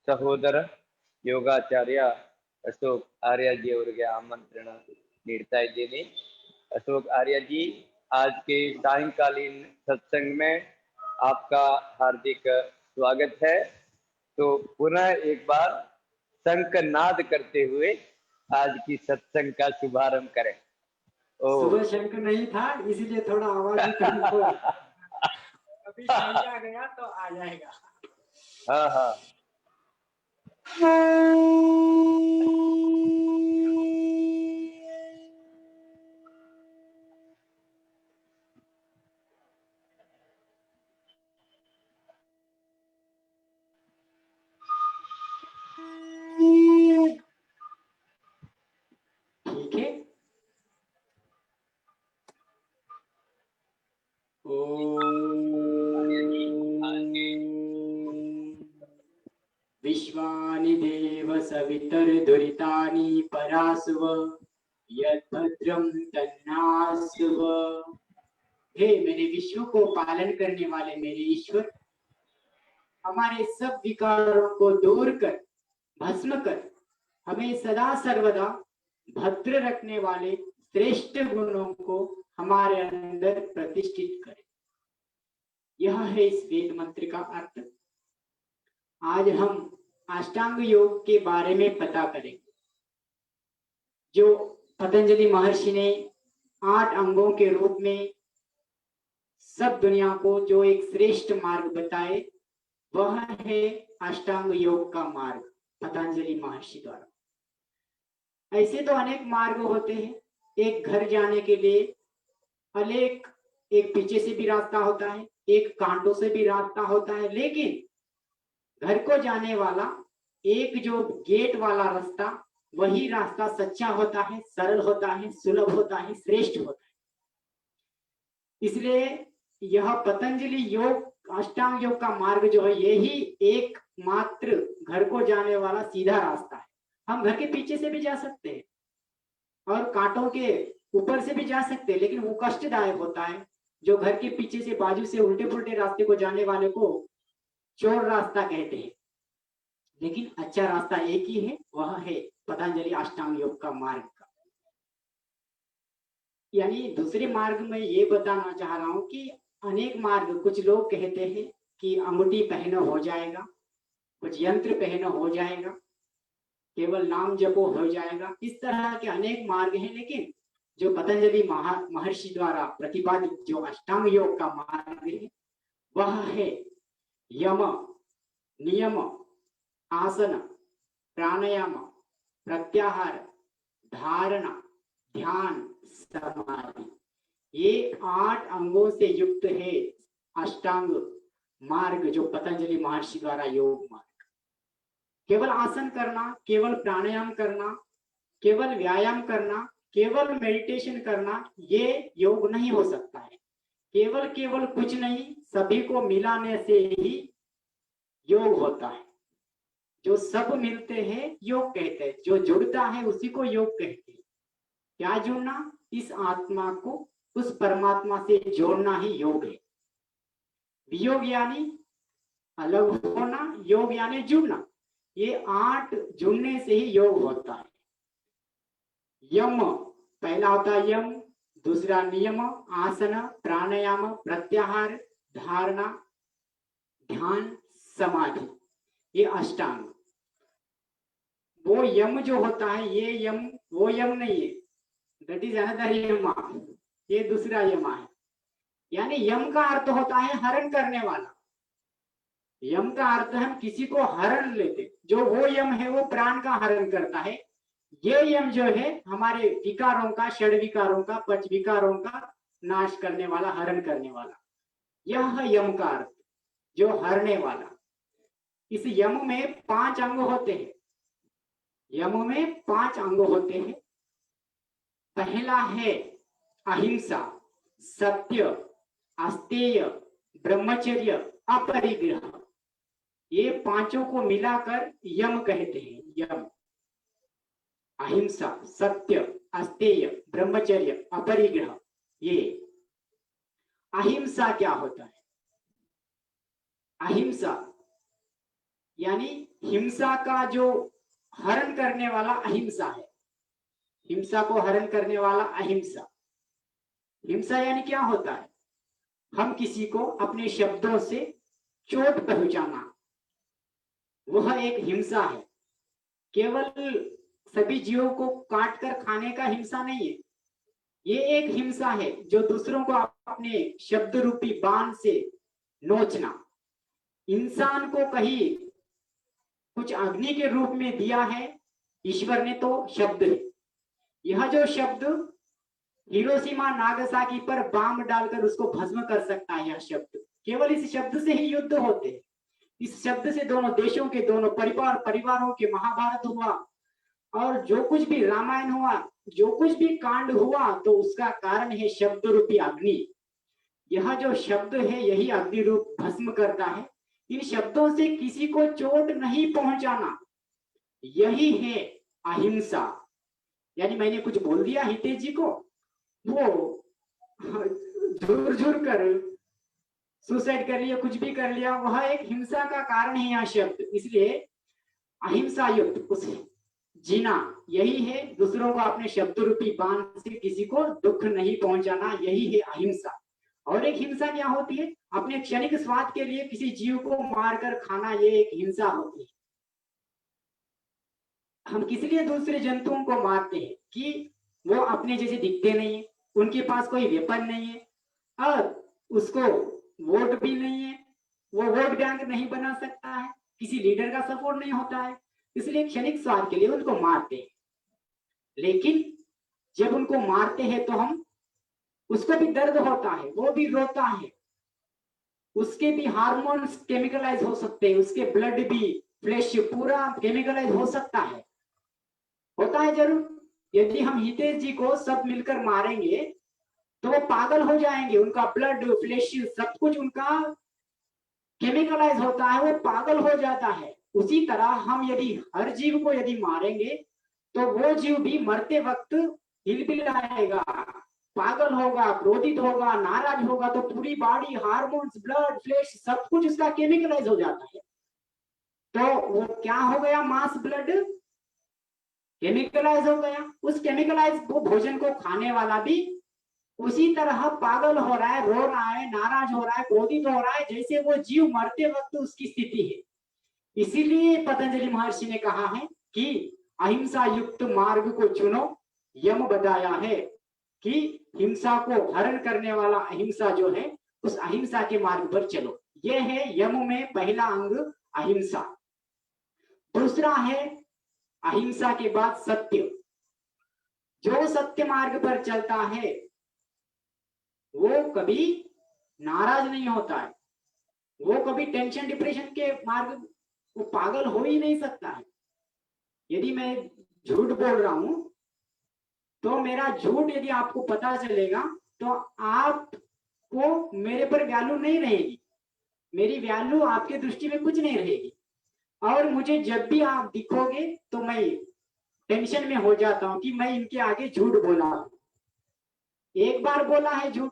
ಸಹೋದರ ಯೋಗಾಚಾರ್ಯ अशोक आर्य जी ಅವರಿಗೆ आमंत्रण ನೀಡ್ತಾ ಇದ್ದೀನಿ। अशोक आर्य जी, आज के सायंकालीन सत्संग में आपका हार्दिक स्वागत है। तो पुनः एक बार शंखनाद करते हुए आज की सत्संग का शुभारंभ करें। सुबह शंख नहीं था, इसीलिए थोड़ा आवाज भी कम हो। अभी आ गया तो आ जाएगा। हाँ हाँ। ठीक है। विश्वानि देव सवितर्दुरितानि परासुव यद्भद्रं तन्नासुव। हे मेरे विश्व को पालन करने वाले मेरे ईश्वर, हमारे सब विकारों को दूर कर भस्म कर हमें सदा सर्वदा भद्र रखने वाले श्रेष्ठ गुणों को हमारे अंदर प्रतिष्ठित करे। यह है इस वेद मंत्र का अर्थ। आज हम अष्टांग योग के बारे में पता करेंगे, जो पतंजलि महर्षि ने 8 अंगों के रूप में सब दुनिया को जो एक श्रेष्ठ मार्ग बताए, वह है अष्टांग योग का मार्ग पतंजलि महर्षि द्वारा। ऐसे तो अनेक मार्ग होते हैं। एक घर जाने के लिए अनेक, एक पीछे से भी रास्ता होता है, एक कांटों से भी रास्ता होता है, लेकिन घर को जाने वाला एक जो गेट वाला रास्ता, वही रास्ता सच्चा होता है, सरल होता है, सुलभ होता है, श्रेष्ठ होता है। इसलिए यह पतंजलि योग अष्टांग योग का मार्ग जो है, यही एक मात्र घर को जाने वाला सीधा रास्ता है। हम घर के पीछे से भी जा सकते हैं और कांटों के ऊपर से भी जा सकते हैं, लेकिन वो कष्टदायक होता है। जो घर के पीछे से बाजू से उल्टे पुल्टे रास्ते को जाने वाले को चोर रास्ता कहते हैं, लेकिन अच्छा रास्ता एक ही है, वह है पतंजलि अष्टांग योग का मार्ग का। यानी दूसरे मार्ग में ये बताना चाह रहा हूं कि अनेक मार्ग, कुछ लोग कहते हैं कि अंगूठी पहनो हो जाएगा, कुछ यंत्र पहनो हो जाएगा, केवल नाम जपो हो जाएगा। इस तरह के अनेक मार्ग हैं, लेकिन जो पतंजलि महर्षि द्वारा प्रतिपादित जो अष्टांग योग का मार्ग है, वह है यम, नियम, आसन, प्राणायाम, प्रत्याहार, धारणा, ध्यान, समाधि। ये 8 अंगों से युक्त है अष्टांग मार्ग, जो पतंजलि महर्षि द्वारा योग मार्ग। केवल आसन करना, केवल प्राणायाम करना, केवल व्यायाम करना, केवल मेडिटेशन करना, ये योग नहीं हो सकता है। केवल कुछ नहीं, सभी को मिलाने से ही योग होता है। जो सब मिलते हैं योग कहते हैं, जो जुड़ता है उसी को योग कहते हैं। क्या जुड़ना? इस आत्मा को उस परमात्मा से जोड़ना ही योग है। वियोग यानी अलग होना, योग यानी जुड़ना। ये 8 जुड़ने से ही योग होता है। यम, पहला होता है यम, दूसरा नियम, आसन, प्राणायाम, प्रत्याहार, धारणा, ध्यान, समाधि, ये अष्टांग। वो यम जो होता है, ये यम वो यम नहीं है, दैट इज अनदर यम, ये दूसरा यम है। यानी यम का अर्थ होता है हरण करने वाला। यम का अर्थ हम किसी को हरण लेते, जो वो यम है वो प्राण का हरण करता है। ये यम जो है हमारे विकारों का, षड विकारों का, पंच विकारों का नाश करने वाला, हरण करने वाला, यह यम का अर्थ, जो हरने वाला। इस यम में 5 अंग होते हैं। यम में 5 अंग होते हैं। पहला है अहिंसा, सत्य, अस्तेय, ब्रह्मचर्य, अपरिग्रह। ये 5 को मिलाकर यम कहते हैं। यम, अहिंसा, सत्य, अस्तेय, ब्रह्मचर्य, अपरिग्रह। ये अहिंसा क्या होता है? अहिंसा यानी हिंसा का जो हरण करने वाला अहिंसा है। हिंसा को हरण करने वाला अहिंसा। हिंसा यानी क्या होता है? हम किसी को अपने शब्दों से चोट पहुंचाना, वह एक हिंसा है। केवल सभी जीवों को काट कर खाने का हिंसा नहीं है, ये एक हिंसा है जो दूसरों को अपने शब्द रूपी बाण से नोचना। इंसान को कहीं कुछ अग्नि के रूप में दिया है ईश्वर ने, तो शब्द है। यह जो शब्द हिरोशिमा नागासाकी पर बम डालकर उसको भस्म कर सकता है, यह शब्द, केवल इस शब्द से ही युद्ध होते हैं। इस शब्द से दोनों देशों के दोनों परिवारों के महाभारत हुआ, और जो कुछ भी रामायण हुआ, जो कुछ भी कांड हुआ, तो उसका कारण है शब्द रूपी अग्नि। यह जो शब्द है यही अग्नि रूप भस्म करता है। इन शब्दों से किसी को चोट नहीं पहुंचाना, यही है अहिंसा। यानी मैंने कुछ बोल दिया हितेश जी को, वो झुर झुर कर सुसाइड कर लिया, कुछ भी कर लिया, वह एक हिंसा का कारण है यह शब्द। इसलिए अहिंसा युक्त उस जीना यही है, दूसरों को अपने शब्द रूपी बाण से किसी को दुख नहीं पहुंचाना, यही है अहिंसा। और एक हिंसा क्या होती है? अपने क्षणिक स्वाद के लिए किसी जीव को मारकर खाना, ये एक हिंसा होती है। हम किस लिए दूसरे जंतुओं को मारते हैं? कि वो अपने जैसे दिखते नहीं है, उनके पास कोई वेपन नहीं है, और उसको वोट भी नहीं है, वो वोट बैंक नहीं बना सकता है, किसी लीडर का सपोर्ट नहीं होता है, इसलिए क्षणिक स्वाद के लिए उनको मारते हैं। लेकिन जब उनको मारते हैं तो हम, उसको भी दर्द होता है, वो भी रोता है, उसके भी हार्मोन्स केमिकलाइज हो सकते हैं, उसके ब्लड भी, फ्लैश पूरा केमिकलाइज हो सकता है, होता है जरूर। यदि हम हितेश जी को सब मिलकर मारेंगे तो वो पागल हो जाएंगे, उनका ब्लड, फ्लैश, सब कुछ उनका केमिकलाइज होता है, वो पागल हो जाता है। उसी तरह हम यदि हर जीव को यदि मारेंगे तो वो जीव भी मरते वक्त हिलबिलाएगा, पागल होगा, क्रोधित होगा, नाराज होगा, तो पूरी बॉडी, हार्मोन्स, ब्लड, फ्लैश, सब कुछ उसका केमिकलाइज हो जाता है। तो वो क्या हो गया? मास ब्लड केमिकलाइज हो गया। उस केमिकलाइज वो भोजन को खाने वाला भी उसी तरह पागल हो रहा है, रो रहा है, नाराज हो रहा है, क्रोधित हो रहा है, जैसे वो जीव मरते वक्त उसकी स्थिति है। इसीलिए पतंजलि महर्षि ने कहा है कि अहिंसा युक्त मार्ग को चुनो। यम बताया है कि हिंसा को हरण करने वाला अहिंसा जो है, उस अहिंसा के मार्ग पर चलो। यह है यम में पहला अंग, अहिंसा। दूसरा है अहिंसा के बाद सत्य। जो सत्य मार्ग पर चलता है वो कभी नाराज नहीं होता है, वो कभी टेंशन डिप्रेशन के मार्ग, वो पागल हो ही नहीं सकता है। यदि मैं झूठ बोल रहा हूं तो मेरा झूठ यदि आपको पता चलेगा तो आपको मेरे पर वैल्यू नहीं रहेगी, मेरी वैल्यू आपके दृष्टि में कुछ नहीं रहेगी। और मुझे जब भी आप दिखोगे तो मैं टेंशन में हो जाता हूं कि मैं इनके आगे झूठ बोला हूं। एक बार बोला है झूठ,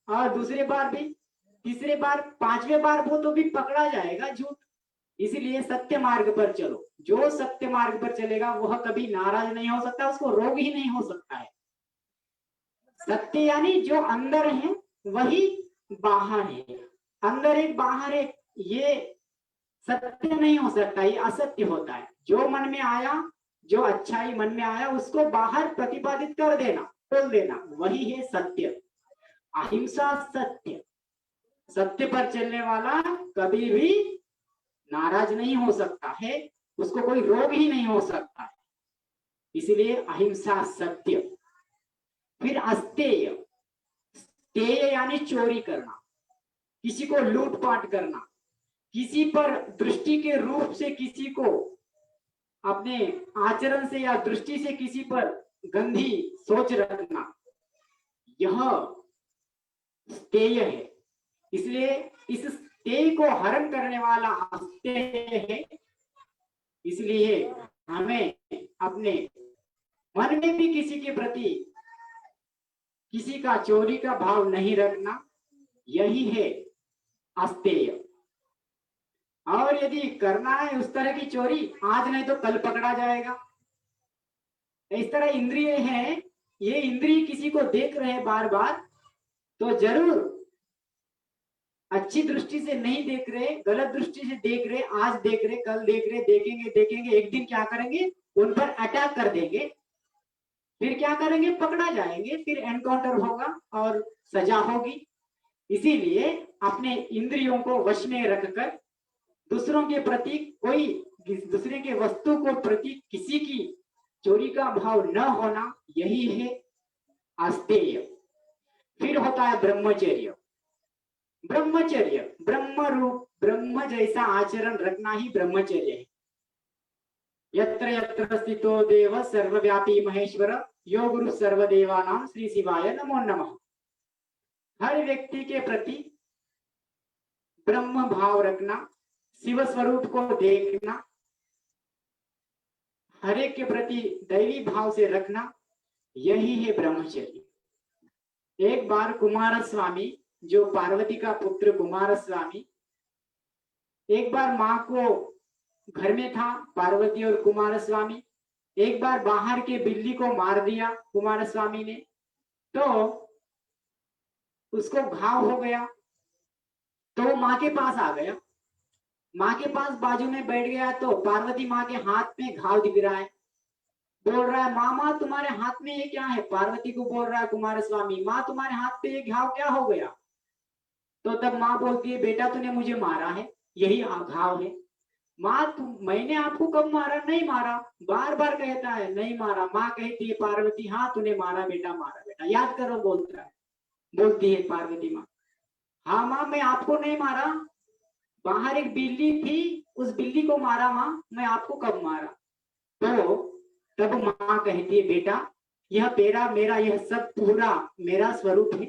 और दूसरे बार भी, तीसरे बार, पांचवें बार वो तो भी पकड़ा जाएगा झूठ। इसलिए सत्य मार्ग पर चलो। जो सत्य मार्ग पर चलेगा वह कभी नाराज नहीं हो सकता, उसको रोग ही नहीं हो सकता है। सत्य यानी जो अंदर है वही बाहर है, अंदर एक बाहर एक, ये सत्य नहीं हो सकता, ये असत्य होता है। जो मन में आया, जो अच्छाई मन में आया, उसको बाहर प्रतिपादित कर देना, बोल देना, वही है सत्य। अहिंसा सत्य, सत्य पर चलने वाला कभी भी नाराज नहीं हो सकता है, उसको कोई रोग ही नहीं हो सकता है। इसलिए अहिंसा सत्य। फिर अस्तेय, तेय यानी चोरी करना, किसी को लूटपाट करना, किसी पर दृष्टि के रूप से किसी को, अपने आचरण से या दृष्टि से किसी पर गंदी सोच रखना, यह स्तेय है। इसलिए इस स्तेय को हरण करने वाला अस्तेय है। इसलिए हमें अपने मन में भी किसी के प्रति किसी का चोरी का भाव नहीं रखना, यही है अस्तेय। और यदि करना है उस तरह की चोरी, आज नहीं तो कल पकड़ा जाएगा। इस तरह इंद्रिय है, ये इंद्रिय किसी को देख रहे हैं बार बार, तो जरूर अच्छी दृष्टि से नहीं देख रहे, गलत दृष्टि से देख रहे, आज देख रहे, कल देख रहे, देखेंगे देखेंगे, एक दिन क्या करेंगे, उन पर अटैक कर देंगे, फिर क्या करेंगे, पकड़ा जाएंगे, फिर एनकाउंटर होगा और सजा होगी। इसीलिए अपने इंद्रियों को वश में रखकर दूसरों के प्रति, कोई दूसरे के वस्तु को प्रति किसी की चोरी का भाव न होना, यही है आस्तेय। फिर होता है ब्रह्मचर्य। ब्रह्मचर्य ब्रह्म रूप, ब्रह्म जैसा आचरण रखना ही ब्रह्मचर्य है। यत्र यत्र स्थितो देव सर्वव्यापी महेश्वर यो गुरु सर्वदेवानां श्री शिवाय नमो नमः। हर व्यक्ति के प्रति ब्रह्म भाव रखना, शिव स्वरूप को देखना, हर एक के प्रति दैवी भाव से रखना, यही है ब्रह्मचर्य। एक बार कुमार स्वामी, जो पार्वती का पुत्र कुमार स्वामी, एक बार माँ को घर में था, पार्वती और कुमार स्वामी, एक बार बाहर के बिल्ली को मार दिया कुमार स्वामी ने, तो उसको घाव हो गया, तो माँ के पास आ गया, माँ के पास बाजू में बैठ गया, तो पार्वती माँ के हाथ में घाव दिख रहा है, बोल रहा है मामा तुम्हारे हाथ में ये क्या है। पार्वती को बोल रहा है कुमार स्वामी, माँ तुम्हारे हाथ पे ये घाव क्या हो गया। तो तब माँ बोलती है बेटा तूने मुझे मारा है, यही घाव है। माँ मैंने आपको कब मारा, नहीं मारा, बार बार कहता है नहीं मारा। माँ कहती है पार्वती हाँ तूने मारा बेटा, मारा बेटा, याद करो बोलता है, बोलती है पार्वती माँ हाँ माँ मैं आपको नहीं मारा, बाहर एक बिल्ली थी उस बिल्ली को मारा माँ, मैं आपको कब मारा। तो तब माँ कहती है बेटा यह तेरा मेरा यह सब पूरा मेरा स्वरूप है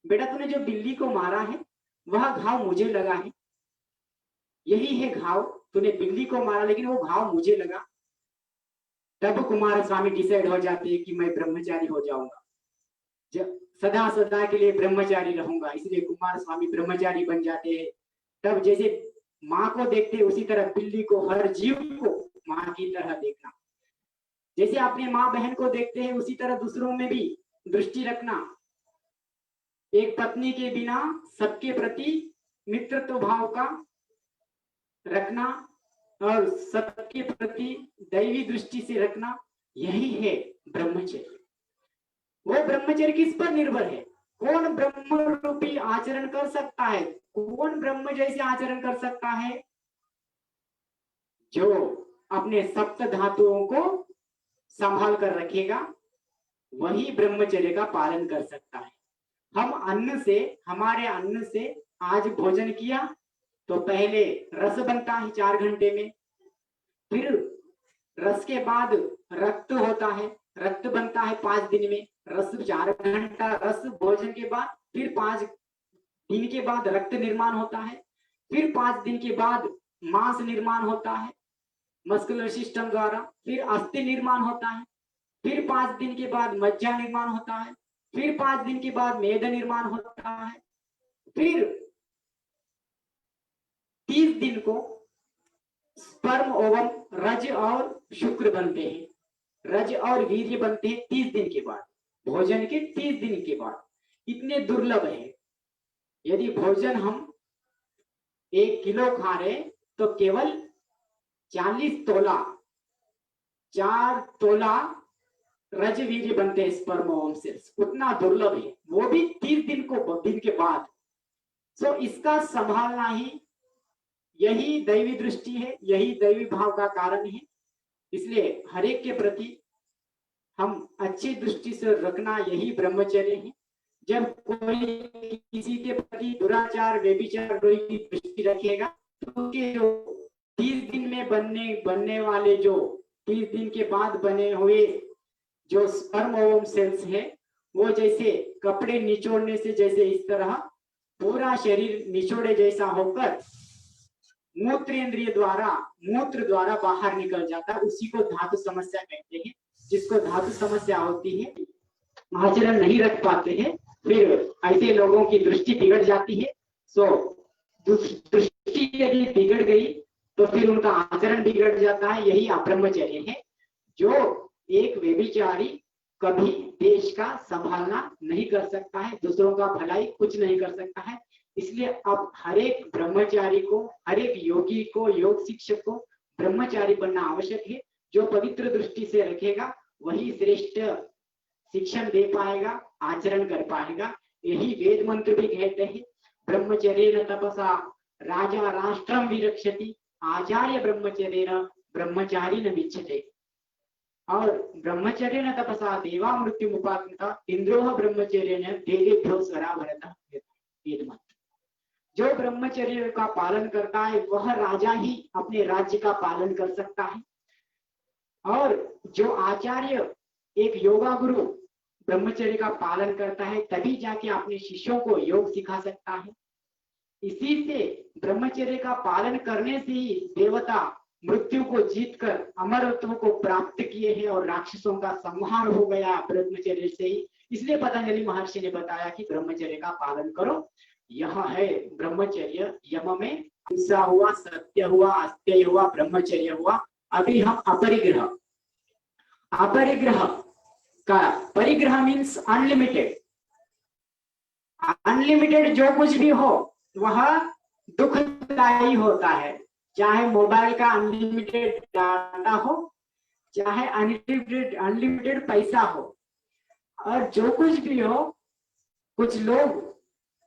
बेटा, तूने जो बिल्ली को मारा है वह घाव मुझे लगा है, यही है घाव, तूने बिल्ली को मारा लेकिन वो घाव मुझे लगा। तब कुमार स्वामी डिसाइड हो जाते हैं कि मैं ब्रह्मचारी हो जाऊंगा, जब सदा सदा के लिए ब्रह्मचारी रहूंगा, इसलिए कुमार स्वामी ब्रह्मचारी बन जाते हैं। तब जैसे माँ को देखते उसी तरह बिल्ली को, हर जीव को माँ की तरह देखना, जैसे अपने माँ बहन को देखते हैं उसी तरह दूसरों में भी दृष्टि रखना। एक पत्नी के बिना सबके प्रति मित्रत्व भाव का रखना और सबके प्रति दैवी दृष्टि से रखना, यही है ब्रह्मचर्य। वो ब्रह्मचर्य किस पर निर्भर है, कौन ब्रह्म रूपी आचरण कर सकता है, कौन ब्रह्म जैसे आचरण कर सकता है, जो अपने सप्त धातुओं को संभाल कर रखेगा, वही ब्रह्मचर्य का पालन कर सकता है। हम अन्न से, हमारे अन्न से आज भोजन किया तो पहले रस बनता है 4 घंटे में, फिर रस के बाद रक्त होता है, रक्त बनता है 5 दिन में, रस 4 घंटा रस भोजन के बाद, फिर 5 दिन के बाद रक्त निर्माण होता है, फिर 5 दिन के बाद मांस निर्माण होता है मस्कुलर सिस्टम द्वारा, फिर अस्थि निर्माण होता है, फिर 5 दिन के बाद मज्जा निर्माण होता है, फिर 5 दिन के बाद मेद निर्माण होता है, फिर 30 दिन को स्पर्म ओवम रज और शुक्र बनते हैं, रज और वीर्य बनते हैं 30 दिन के बाद, भोजन के 30 दिन के बाद। इतने दुर्लभ है, यदि भोजन हम 1 किलो खा रहे तो केवल 40 तोला 4 तोला रज वीर्य बनते हैं स्पर्म ओवम सेल्स, उतना दुर्लभ है, वो भी 30 दिन के बाद। सो इसका संभालना ही, यही दैवी दृष्टि है, यही दैवी भाव का कारण है। इसलिए हर एक के प्रति हम अच्छी दृष्टि से रखना, यही ब्रह्मचर्य है। जब कोई किसी के प्रति दुराचार व्यभिचार की दृष्टि रखेगा तो उसके जो 30 दिन में बनने वाले, जो 30 दिन के बाद बने हुए जो स्पर्म ओवम सेल्स है, वो जैसे कपड़े निचोड़ने से जैसे इस तरह पूरा शरीर निचोड़े जैसा होकर मूत्रेंद्रिय द्वारा, मूत्र द्वारा बाहर निकल जाता है, उसी को धातु समस्या कहते हैं। जिसको धातु समस्या होती है, आचरण नहीं रख पाते हैं, फिर ऐसे लोगों की दृष्टि बिगड़ जाती है। सो दृष्टि यदि बिगड़ गई तो फिर उनका आचरण बिगड़ जाता है। यही अब्रह्मचर्य है। जो एक व्यभिचारी कभी देश का संभालना नहीं कर सकता है, दूसरों का भलाई कुछ नहीं कर सकता है। इसलिए अब हर एक ब्रह्मचारी को, हर एक योगी को, योग शिक्षक को ब्रह्मचारी बनना आवश्यक है। जो पवित्र दृष्टि से रखेगा वही श्रेष्ठ शिक्षण दे पाएगा, आचरण कर पाएगा। यही वेद मंत्र भी कहते हैं, ब्रह्मचर्येण तपसा राजा राष्ट्रम विरक्षति, आचार्य ब्रह्मचर्येण ब्रह्मचारी न विच्यते। और ब्रह्मचर्येण तपसा देवा मृत्यु उपाकृता, इंद्रोह ब्रह्मचर्येण देवेभ्यो स्वरा भरता। वेद मंत्र। जो ब्रह्मचर्य का पालन करता है वह राजा ही अपने राज्य का पालन कर सकता है। और जो आचार्य, एक योगा गुरु ब्रह्मचर्य का पालन करता है तभी जाके अपने शिष्यों को योग सिखा सकता है। इसी से ब्रह्मचर्य का पालन करने से ही देवता मृत्यु को जीतकर अमरत्व को प्राप्त किए हैं और राक्षसों का संहार हो गया ब्रह्मचर्य से ही। इसलिए पतंजलि महर्षि ने बताया कि ब्रह्मचर्य का पालन करो। यह है ब्रह्मचर्य। यम में हिंसा हुआ, सत्य हुआ, अस्तेय हुआ, ब्रह्मचर्य हुआ। अभी हम अपरिग्रह, अपरिग्रह का, परिग्रह मीन्स अनलिमिटेड। अनलिमिटेड जो कुछ भी हो वह दुखदायी होता है। चाहे मोबाइल का अनलिमिटेड डाटा हो, चाहे अनलिमिटेड पैसा हो, और जो कुछ भी हो, कुछ लोग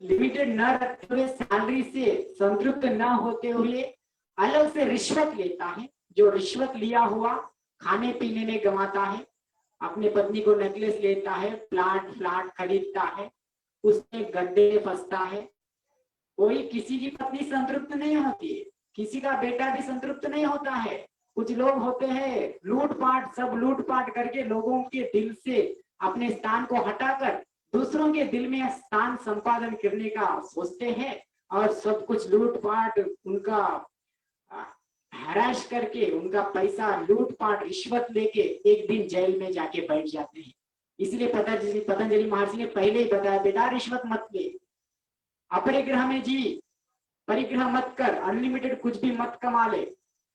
लिमिटेड न रखते हुए, सैलरी से संतुष्ट न होते हुए अलग से रिश्वत लेता है। जो रिश्वत लिया हुआ खाने पीने में गंवाता है, अपने पत्नी को नेकलेस लेता है, फ्लैट खरीदता है, उसमें गड्ढे फंसता है। कोई, किसी की पत्नी संतुष्ट नहीं होती है, किसी का बेटा भी संतुष्ट नहीं होता है। कुछ लोग होते हैं लूटपाट, सब लूटपाट करके लोगों के दिल से अपने स्थान को हटाकर दूसरों के दिल में स्थान संपादन करने का सोचते हैं और सब कुछ लूटपाट, उनका हराश करके, उनका पैसा लूटपाट रिश्वत लेके एक दिन जेल में जाके बैठ जाते हैं। इसलिए पतंजलि महर्षि ने पहले ही बताया, बेटा रिश्वत मत ले, अपरिग्रह में जी, परिग्रह मत कर, अनलिमिटेड कुछ भी मत कमा ले,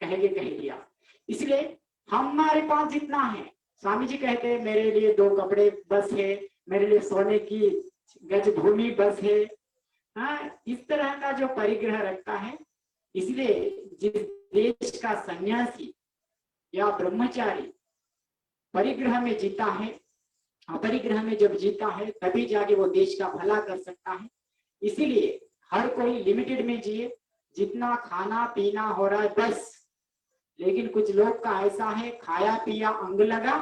कह दिया। इसलिए हमारे पास जितना है, स्वामी जी कहते हैं मेरे लिए 2 कपड़े बस है, मेरे लिए सोने की गज भूमि बस है। हाँ, इस तरह का जो परिग्रह रखता है। इसलिए जिस देश का सन्यासी या ब्रह्मचारी परिग्रह में जीता है, अपरिग्रह में जब जीता है तभी जाके वो देश का भला कर सकता है। इसीलिए हर कोई लिमिटेड में जिए, जितना खाना पीना हो रहा है बस। लेकिन कुछ लोग का ऐसा है, खाया पिया अंग लगा,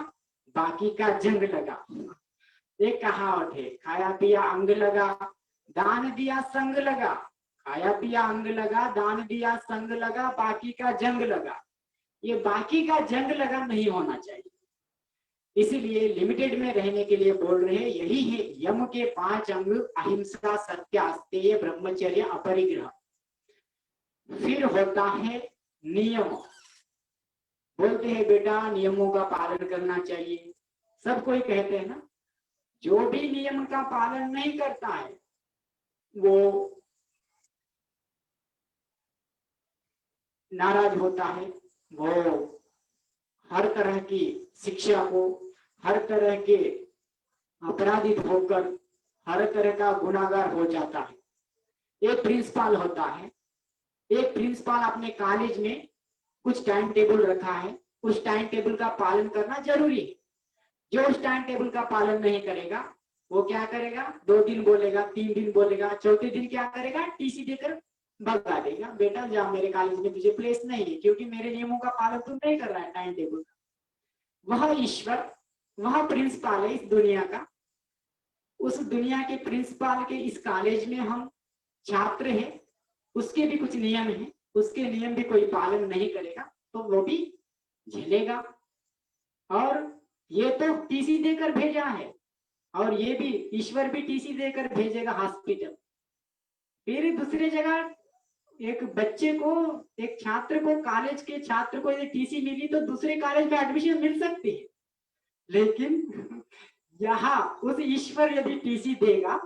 बाकी का जंग लगा। एक कहावत है, खाया पिया अंग लगा, दान दिया संग लगा। खाया पिया अंग लगा, दान दिया संग लगा, बाकी का जंग लगा। ये बाकी का जंग लगा नहीं होना चाहिए। इसीलिए लिमिटेड में रहने के लिए बोल रहे हैं। यही है यम के 5 अंग, अहिंसा, सत्य, अस्तेय, ब्रह्मचर्य, अपरिग्रह। फिर होता है नियम। बोलते हैं बेटा नियमों का पालन करना चाहिए। सब कोई कहते हैं ना, जो भी नियम का पालन नहीं करता है वो नाराज होता है, वो हर तरह की शिक्षा को, हर तरह के अपराधित होकर हर तरह का गुनाहगार हो जाता है। एक प्रिंसिपल होता है, एक प्रिंसिपल अपने कॉलेज में कुछ टाइम टेबल रखा है, उस टाइम टेबल का पालन करना जरूरी है। जो उस टाइम टेबल का पालन नहीं करेगा वो क्या करेगा, 2 दिन बोलेगा, 3 दिन बोलेगा, चौथे दिन क्या करेगा, टीसी देकर भगा देगा। बेटा जा, मेरे कॉलेज में तुझे प्लेस नहीं है क्योंकि मेरे नियमों का पालन तू नहीं कर रहा है टाइम टेबल का। वह ईश्वर, वह प्रिंसिपल है इस दुनिया का। उस दुनिया के प्रिंसिपल के इस कॉलेज में हम छात्र हैं, उसके भी कुछ नियम हैं, उसके नियम भी कोई पालन नहीं करेगा तो वो भी झेलेगा। और ये तो टीसी देकर भेजा है, और ये भी ईश्वर भी टीसी देकर भेजेगा हॉस्पिटल। फिर दूसरी जगह एक बच्चे को, एक छात्र को, कॉलेज के छात्र को यदि टीसी मिली तो दूसरे कॉलेज में एडमिशन मिल सकती है। लेकिन यहाँ उस ईश्वर यदि टीसी देगा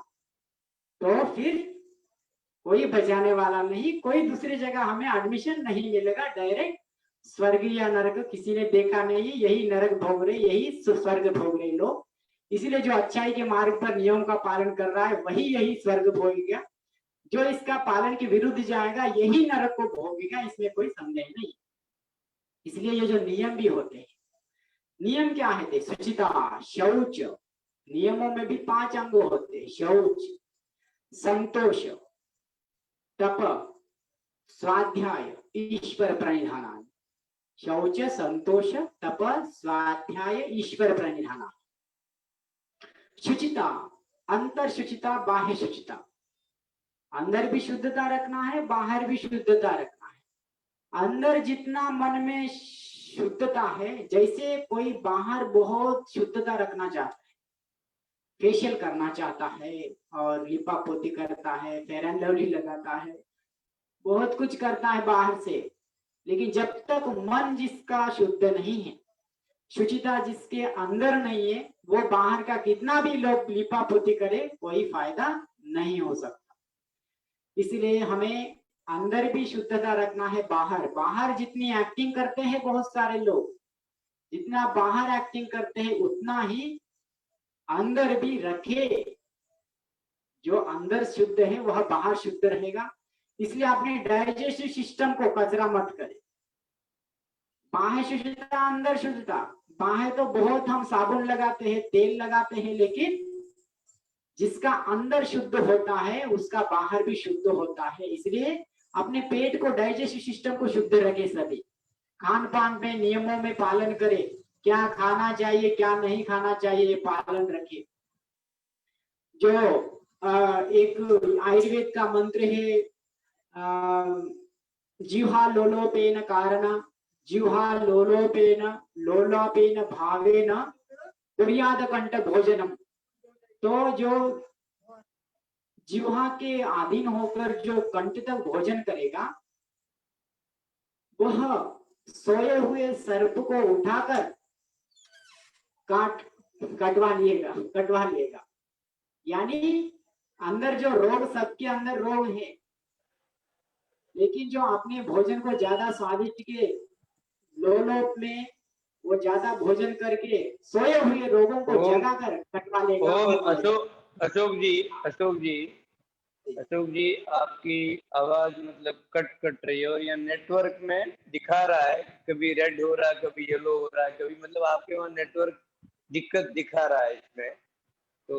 तो फिर कोई बचाने वाला नहीं, कोई दूसरी जगह हमें एडमिशन नहीं मिलेगा, डायरेक्ट स्वर्ग या नरक किसी ने देखा नहीं, यही नरक भोग रहे, यही स्वर्ग भोग रहे लोग। इसीलिए जो अच्छाई के मार्ग पर नियम का पालन कर रहा है वही यही स्वर्ग भोगेगा, जो इसका पालन के विरुद्ध जाएगा यही नरक को भोगेगा, इसमें कोई संदेह नहीं। इसलिए ये जो नियम भी होते हैं, नियम क्या है देख, शुचिता, शौच, नियमों में भी 5 अंग होते हैं, शौच, संतोष, तप, स्वाध्याय, ईश्वर प्रणिधान। शौच, संतोष, तप, स्वाध्याय, ईश्वर प्रणिधान। शुचिता, अंतर शुचिता, बाह्य शुचिता, अंदर भी शुद्धता रखना है, बाहर भी शुद्धता रखना है। अंदर जितना मन में शुद्धता है, जैसे कोई बाहर बहुत शुद्धता रखना चाहता है, फेशियल करना चाहता है और लिपा पोती करता है, फेयर एंड लवली लगाता है, बहुत कुछ करता है बाहर से, लेकिन जब तक मन जिसका शुद्ध नहीं है, शुचिता जिसके अंदर नहीं है, वो बाहर का कितना भी लोग लिपा पोती करे कोई फायदा नहीं हो सकता। इसलिए हमें अंदर भी शुद्धता रखना है, बाहर जितनी एक्टिंग करते हैं बहुत सारे लोग, जितना बाहर एक्टिंग करते हैं उतना ही अंदर भी रखे। जो अंदर शुद्ध है वह बाहर शुद्ध रहेगा। इसलिए अपने डाइजेस्टिव सिस्टम को कचरा मत करें। बाहर शुद्धता, अंदर शुद्धता। बाहर तो बहुत हम साबुन लगाते हैं, तेल लगाते हैं, लेकिन जिसका अंदर शुद्ध होता है उसका बाहर भी शुद्ध होता है। इसलिए अपने पेट को, डाइजेस्टिव सिस्टम को शुद्ध रखे। सभी खान पान में नियमों में पालन करें, क्या खाना चाहिए क्या नहीं खाना चाहिए ये पालन रखें। जो एक आयुर्वेद का मंत्र है, जिह्वा लोलोपेन कारण, जिह्वा लोलोपेन लोलापेन भावेन कुर्याद कंठ भोजनम। तो जो जिह्वा के अधीन होकर जो कंठ तक भोजन करेगा, वह सोए हुए सर्प को उठाकर कटवा लिएगा। यानी अंदर जो रोग, सबके अंदर रोग है, लेकिन जो अपने भोजन को ज्यादा स्वादिष्ट के लोलोप में वो ज्यादा भोजन करके सोए हुए रोगों को जगा कर कटवा लेगा। अशोक जी आपकी आवाज मतलब कट रही है, और यहाँ नेटवर्क में दिखा रहा है कभी रेड हो रहा है, कभी येलो हो रहा है, कभी मतलब आपके वहाँ नेटवर्क दिक्कत दिखा रहा है इसमें, तो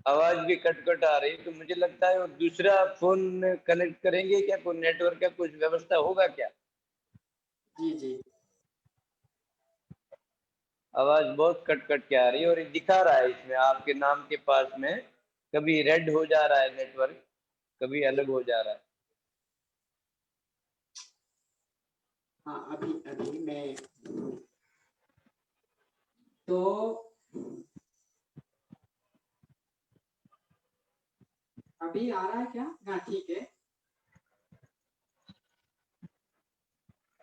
आवाज भी कट आ रही है। तो मुझे लगता है वो दूसरा फोन कनेक्ट करेंगे क्या, कोई नेटवर्क का कुछ व्यवस्था होगा क्या? जी आवाज बहुत कट के आ रही है, और ये दिखा रहा है इसमें आपके नाम के पास में कभी रेड हो जा रहा है नेटवर्क, कभी अलग हो जा रहा है। हाँ, अभी मैं तो अभी आ रहा है क्या? हाँ ठीक है।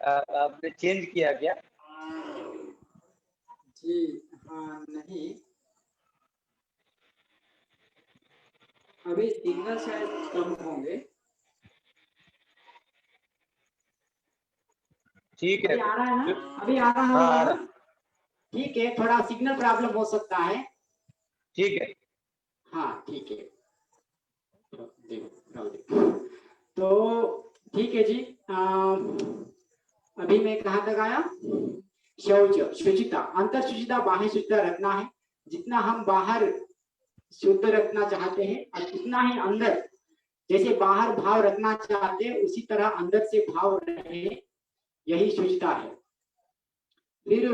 आपने चेंज किया क्या? जी हाँ, नहीं अभी सिग्नल शायद कम होंगे। ठीक है, अभी आ रहा है ना? अभी आ रहा हाँ होगा। ठीक है, थोड़ा सिग्नल प्रॉब्लम हो सकता है। ठीक है। हाँ ठीक है, तो ठीक है जी। अभी मैं कहाँ तक आया? शौच, शुचिता, अंतर शुचिता, बाह्य शुचिता रखना है। जितना हम बाहर शुद्ध रखना चाहते हैं उतना ही अंदर, जैसे बाहर भाव रखना चाहते हैं उसी तरह अंदर से भाव रहे, यही शुचिता है। फिर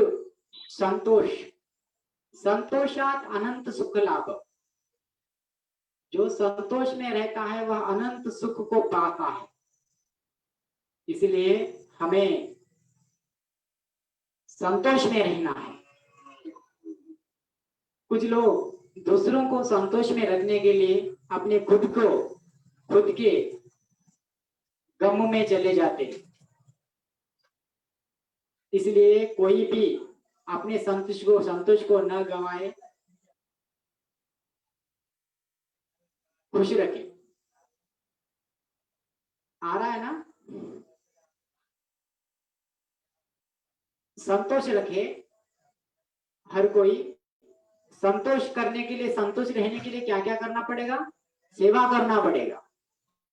संतोष, संतोषात अनंत सुख लाभ। जो संतोष में रहता है वह अनंत सुख को पाता है। इसलिए हमें संतोष में रहना है। कुछ लोग दूसरों को संतोष में रखने के लिए अपने खुद के गम में चले जाते हैं। इसलिए कोई भी अपने संतोष को न गवाए, खुश रखे। आ रहा है ना? संतोष रखे हर कोई। संतोष करने के लिए, संतोष रहने के लिए क्या क्या करना पड़ेगा? सेवा करना पड़ेगा।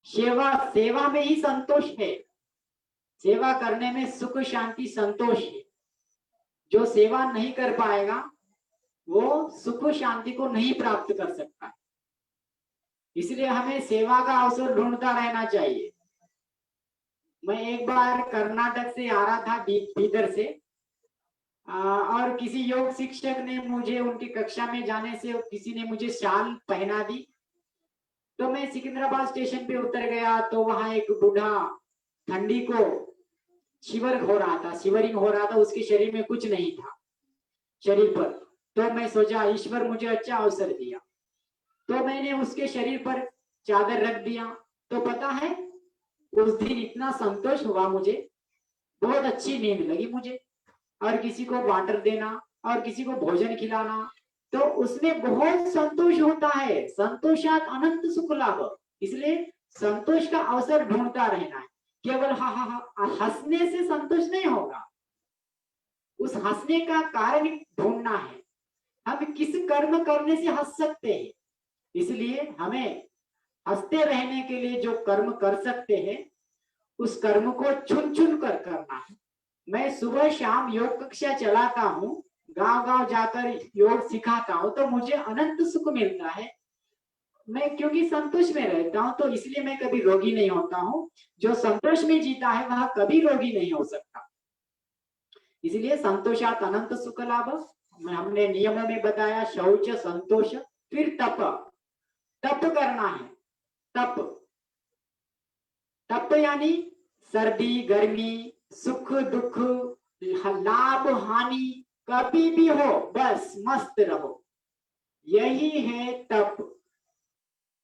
सेवा में ही संतोष है। सेवा करने में सुख शांति संतोष है। जो सेवा नहीं कर पाएगा वो सुख शांति को नहीं प्राप्त कर सकता। इसलिए हमें सेवा का अवसर ढूंढता रहना चाहिए। मैं एक बार कर्नाटक से आ रहा था, बीदर से, और किसी योग शिक्षक ने मुझे, उनकी कक्षा में जाने से किसी ने मुझे शाल पहना दी। तो मैं सिकंदराबाद स्टेशन पे उतर गया तो वहां एक बूढ़ा ठंडी को शिविंग हो रहा था, उसके शरीर में कुछ नहीं था शरीर पर। तो मैं सोचा ईश्वर मुझे अच्छा अवसर दिया, तो मैंने उसके शरीर पर चादर रख दिया। तो पता है उस दिन इतना संतोष हुआ मुझे, बहुत अच्छी नींद लगी मुझे। और किसी को वाटर देना और किसी को भोजन खिलाना, तो उसमें बहुत संतोष होता है। संतोषात अनंत सुख लाभ। इसलिए संतोष का अवसर ढूंढता रहना है। केवल हा हा हा हंसने से संतोष नहीं होगा, उस हंसने का कारण ढूंढना है। हम किस कर्म करने से हंस सकते हैं। इसलिए हमें हंसते रहने के लिए जो कर्म कर सकते हैं उस कर्म को चुन चुन कर करना है। मैं सुबह शाम योग कक्षा चलाता हूँ, गांव गांव जाकर योग सिखाता हूँ, तो मुझे अनंत सुख मिलता है। मैं क्योंकि संतोष में रहता हूँ, तो इसलिए मैं कभी रोगी नहीं होता हूँ। जो संतोष में जीता है वह कभी रोगी नहीं हो सकता। इसलिए संतोषात अनंत सुख लाभ। हमने नियमों में बताया शौच, संतोष, फिर तप। तप करना है। तप, तप यानी सर्दी गर्मी, सुख दुख, लाभ हानि, कभी भी हो बस मस्त रहो, यही है तप।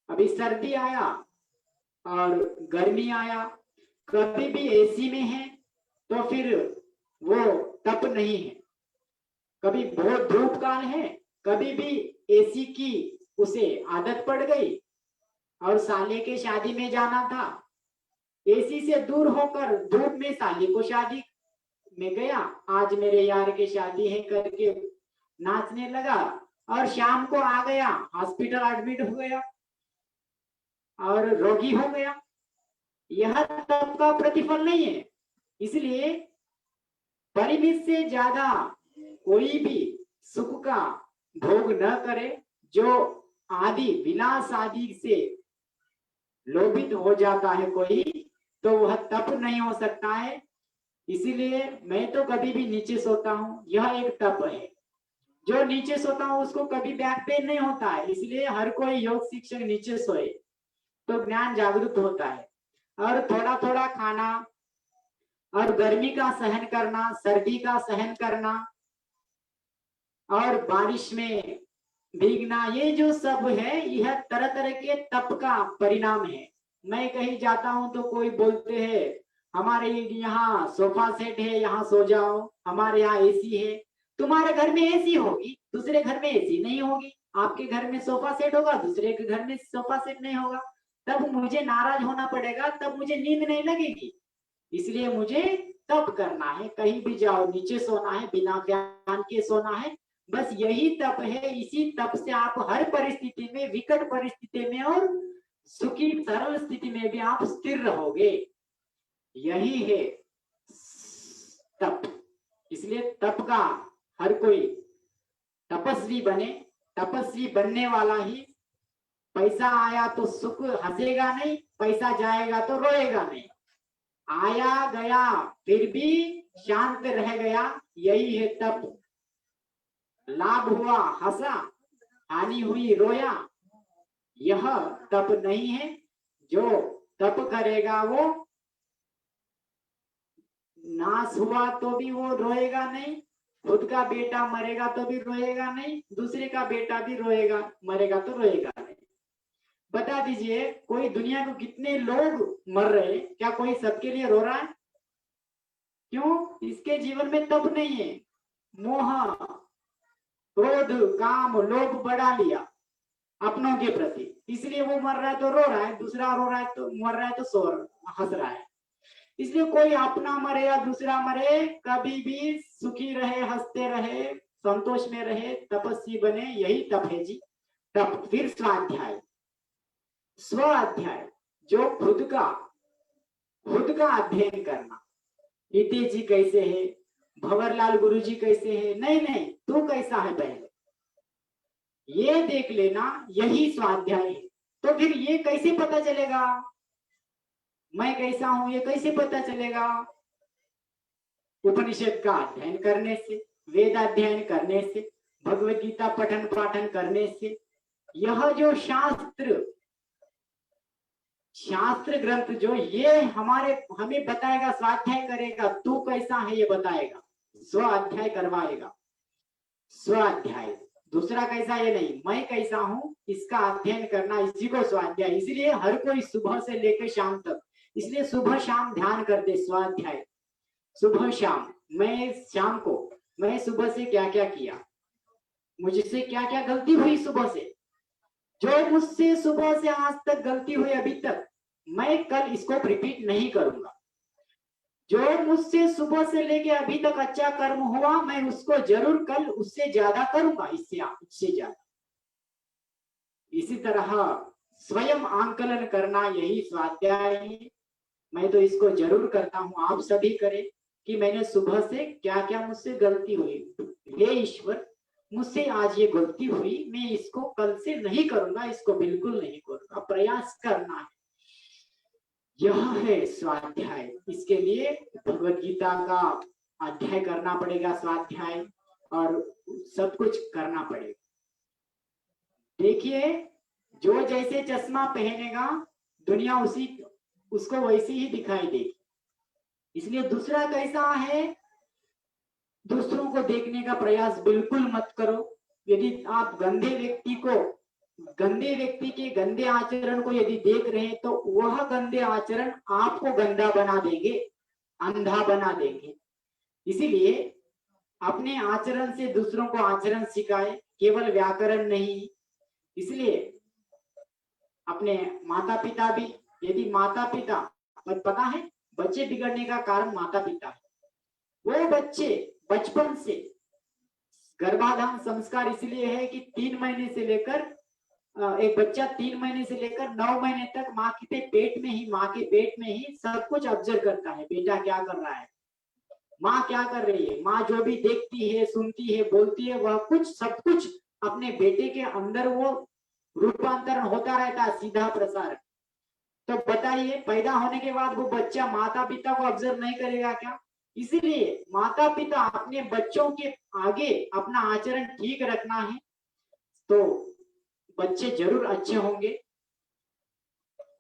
अभी सर्दी आया और गर्मी आया, कभी भी एसी में है तो फिर वो तप नहीं है। कभी बहुत धूप काल है, कभी भी एसी की उसे आदत पड़ गई और साले के शादी में जाना था, एसी से दूर होकर धूप में साली को शादी में गया, आज मेरे यार के शादी है करके नाचने लगा और शाम को आ गया, हॉस्पिटल एडमिट हो गया और रोगी हो गया। यह तप का प्रतिफल नहीं है। इसलिए परिमित से ज्यादा कोई भी सुख का भोग न करे। जो आदि विलास आदि से लोभित हो जाता है कोई, तो वह तप नहीं हो सकता है। इसीलिए मैं तो कभी भी नीचे सोता हूँ, यह एक तप है। जो नीचे सोता हूँ उसको कभी बैक पेन नहीं होता है। इसलिए हर कोई योग शिक्षक नीचे सोए तो ज्ञान जागृत होता है। और थोड़ा थोड़ा खाना और गर्मी का सहन करना, सर्दी का सहन करना और बारिश में भीगना, ये जो सब है यह तरह तरह के तप का परिणाम है। मैं कहीं जाता हूं तो कोई बोलते हैं हमारे यहाँ सोफा सेट है, यहाँ सो जाओ, हमारे यहाँ एसी है। तुम्हारे घर में एसी होगी, दूसरे घर में एसी नहीं होगी। आपके घर में सोफा सेट होगा, दूसरे के घर में सोफा सेट नहीं होगा। तब मुझे नाराज होना पड़ेगा, तब मुझे नींद नहीं लगेगी। इसलिए मुझे तप करना है। कहीं भी जाओ नीचे सोना है, बिना फैन के सोना है, बस यही तप है। इसी तप से आप हर परिस्थिति में, विकट परिस्थिति में और सुखी सरल स्थिति में भी आप स्थिर रहोगे। यही है तप। इसलिए तप का हर कोई तपस्वी बने। तपस्वी बनने वाला ही, पैसा आया तो सुख हंसेगा नहीं, पैसा जाएगा तो रोएगा नहीं। आया गया फिर भी शांत रह गया, यही है तप। लाभ हुआ हंसा, हानि हुई रोया, यह तप नहीं है। जो तप करेगा वो नाश हुआ तो भी वो रोएगा नहीं, खुद का बेटा मरेगा तो भी रोएगा नहीं, दूसरे का बेटा भी रोएगा मरेगा तो रोएगा नहीं। बता दीजिए कोई दुनिया को कितने लोग मर रहे हैं, क्या कोई सबके लिए रो रहा है? क्यों? इसके जीवन में तप नहीं है। मोह, क्रोध, काम, लोभ बढ़ा लिया। अपनों के प्रति। इसलिए वो मर रहा है तो रो रहा है, दूसरा रो रहा है तो मर रहा है तो हंस रहा है। इसलिए कोई अपना मरे या दूसरा मरे, कभी भी सुखी रहे, हंसते रहे, संतोष में रहे, तपस्वी बने, यही तप है जी। तप। फिर स्वाध्याय। स्व अध्याय, जो खुद का अध्ययन करना। हितेश जी कैसे है, भंवरलाल गुरु जी कैसे है, नहीं नहीं, तू कैसा है पहले ये देख लेना, यही स्वाध्याय है। तो फिर ये कैसे पता चलेगा मैं कैसा हूं, ये कैसे पता चलेगा? उपनिषद का अध्ययन करने से, वेद अध्ययन करने से, भगवत गीता पठन पाठन करने से। यह जो शास्त्र ग्रंथ जो ये हमें बताएगा, स्वाध्याय करेगा, तू कैसा है ये बताएगा, स्व अध्याय करवाएगा। स्व अध्याय, दूसरा कैसा ये नहीं, मैं कैसा हूं इसका अध्ययन करना, इसी को स्वाध्याय। इसलिए हर कोई सुबह से लेकर शाम तक, इसलिए सुबह शाम ध्यान करते स्वाध्याय। सुबह शाम, मैं सुबह से क्या क्या किया, मुझसे क्या क्या गलती हुई सुबह से, जो मुझसे सुबह से आज तक गलती हुई अभी तक, मैं कल इसको रिपीट नहीं करूंगा। जो मुझसे सुबह से लेके अभी तक अच्छा कर्म हुआ, मैं उसको जरूर कल उससे ज्यादा करूंगा, इससे ज्यादा। इसी तरह स्वयं आंकलन करना, यही स्वाध्याय है। मैं तो इसको जरूर करता हूं, आप सभी करें कि मैंने सुबह से क्या क्या मुझसे गलती हुई, हे ईश्वर मुझसे आज ये गलती हुई, मैं इसको कल से नहीं करूंगा, इसको बिल्कुल नहीं करूंगा, प्रयास करना है। यह है स्वाध्याय। इसके लिए भगवत गीता का अध्याय करना पड़ेगा, स्वाध्याय, और सब कुछ करना पड़ेगा। देखिए, जो जैसे चश्मा पहनेगा दुनिया उसको वैसे ही दिखाई देगी। इसलिए दूसरा कैसा है, दूसरों को देखने का प्रयास बिल्कुल मत करो। यदि आप गंदे व्यक्ति के गंदे आचरण को यदि देख रहे हैं, तो वह गंदे आचरण आपको गंदा बना देंगे, अंधा बना देंगे। इसीलिए अपने आचरण से दूसरों को आचरण सिखाए, केवल व्याकरण नहीं। इसलिए अपने माता पिता भी, यदि माता पिता, पता है बच्चे बिगड़ने का कारण माता पिता है। वो बच्चे बचपन से गर्भाधान संस्कार इसलिए है कि 3 महीने से लेकर एक बच्चा 3 महीने से लेकर 9 महीने तक माँ के पेट में ही सब कुछ ऑब्जर्व करता है, बेटा क्या कर रहा है, माँ क्या कर रही है। माँ जो भी देखती है, सुनती है, बोलती है, वह सब कुछ अपने बेटे के अंदर वो रूपांतरण होता रहता है, सीधा प्रसारण। तो बताइए, पैदा होने के बाद वो बच्चा माता पिता को ऑब्जर्व नहीं करेगा क्या? इसीलिए माता पिता अपने बच्चों के आगे अपना आचरण ठीक रखना है, तो बच्चे जरूर अच्छे होंगे।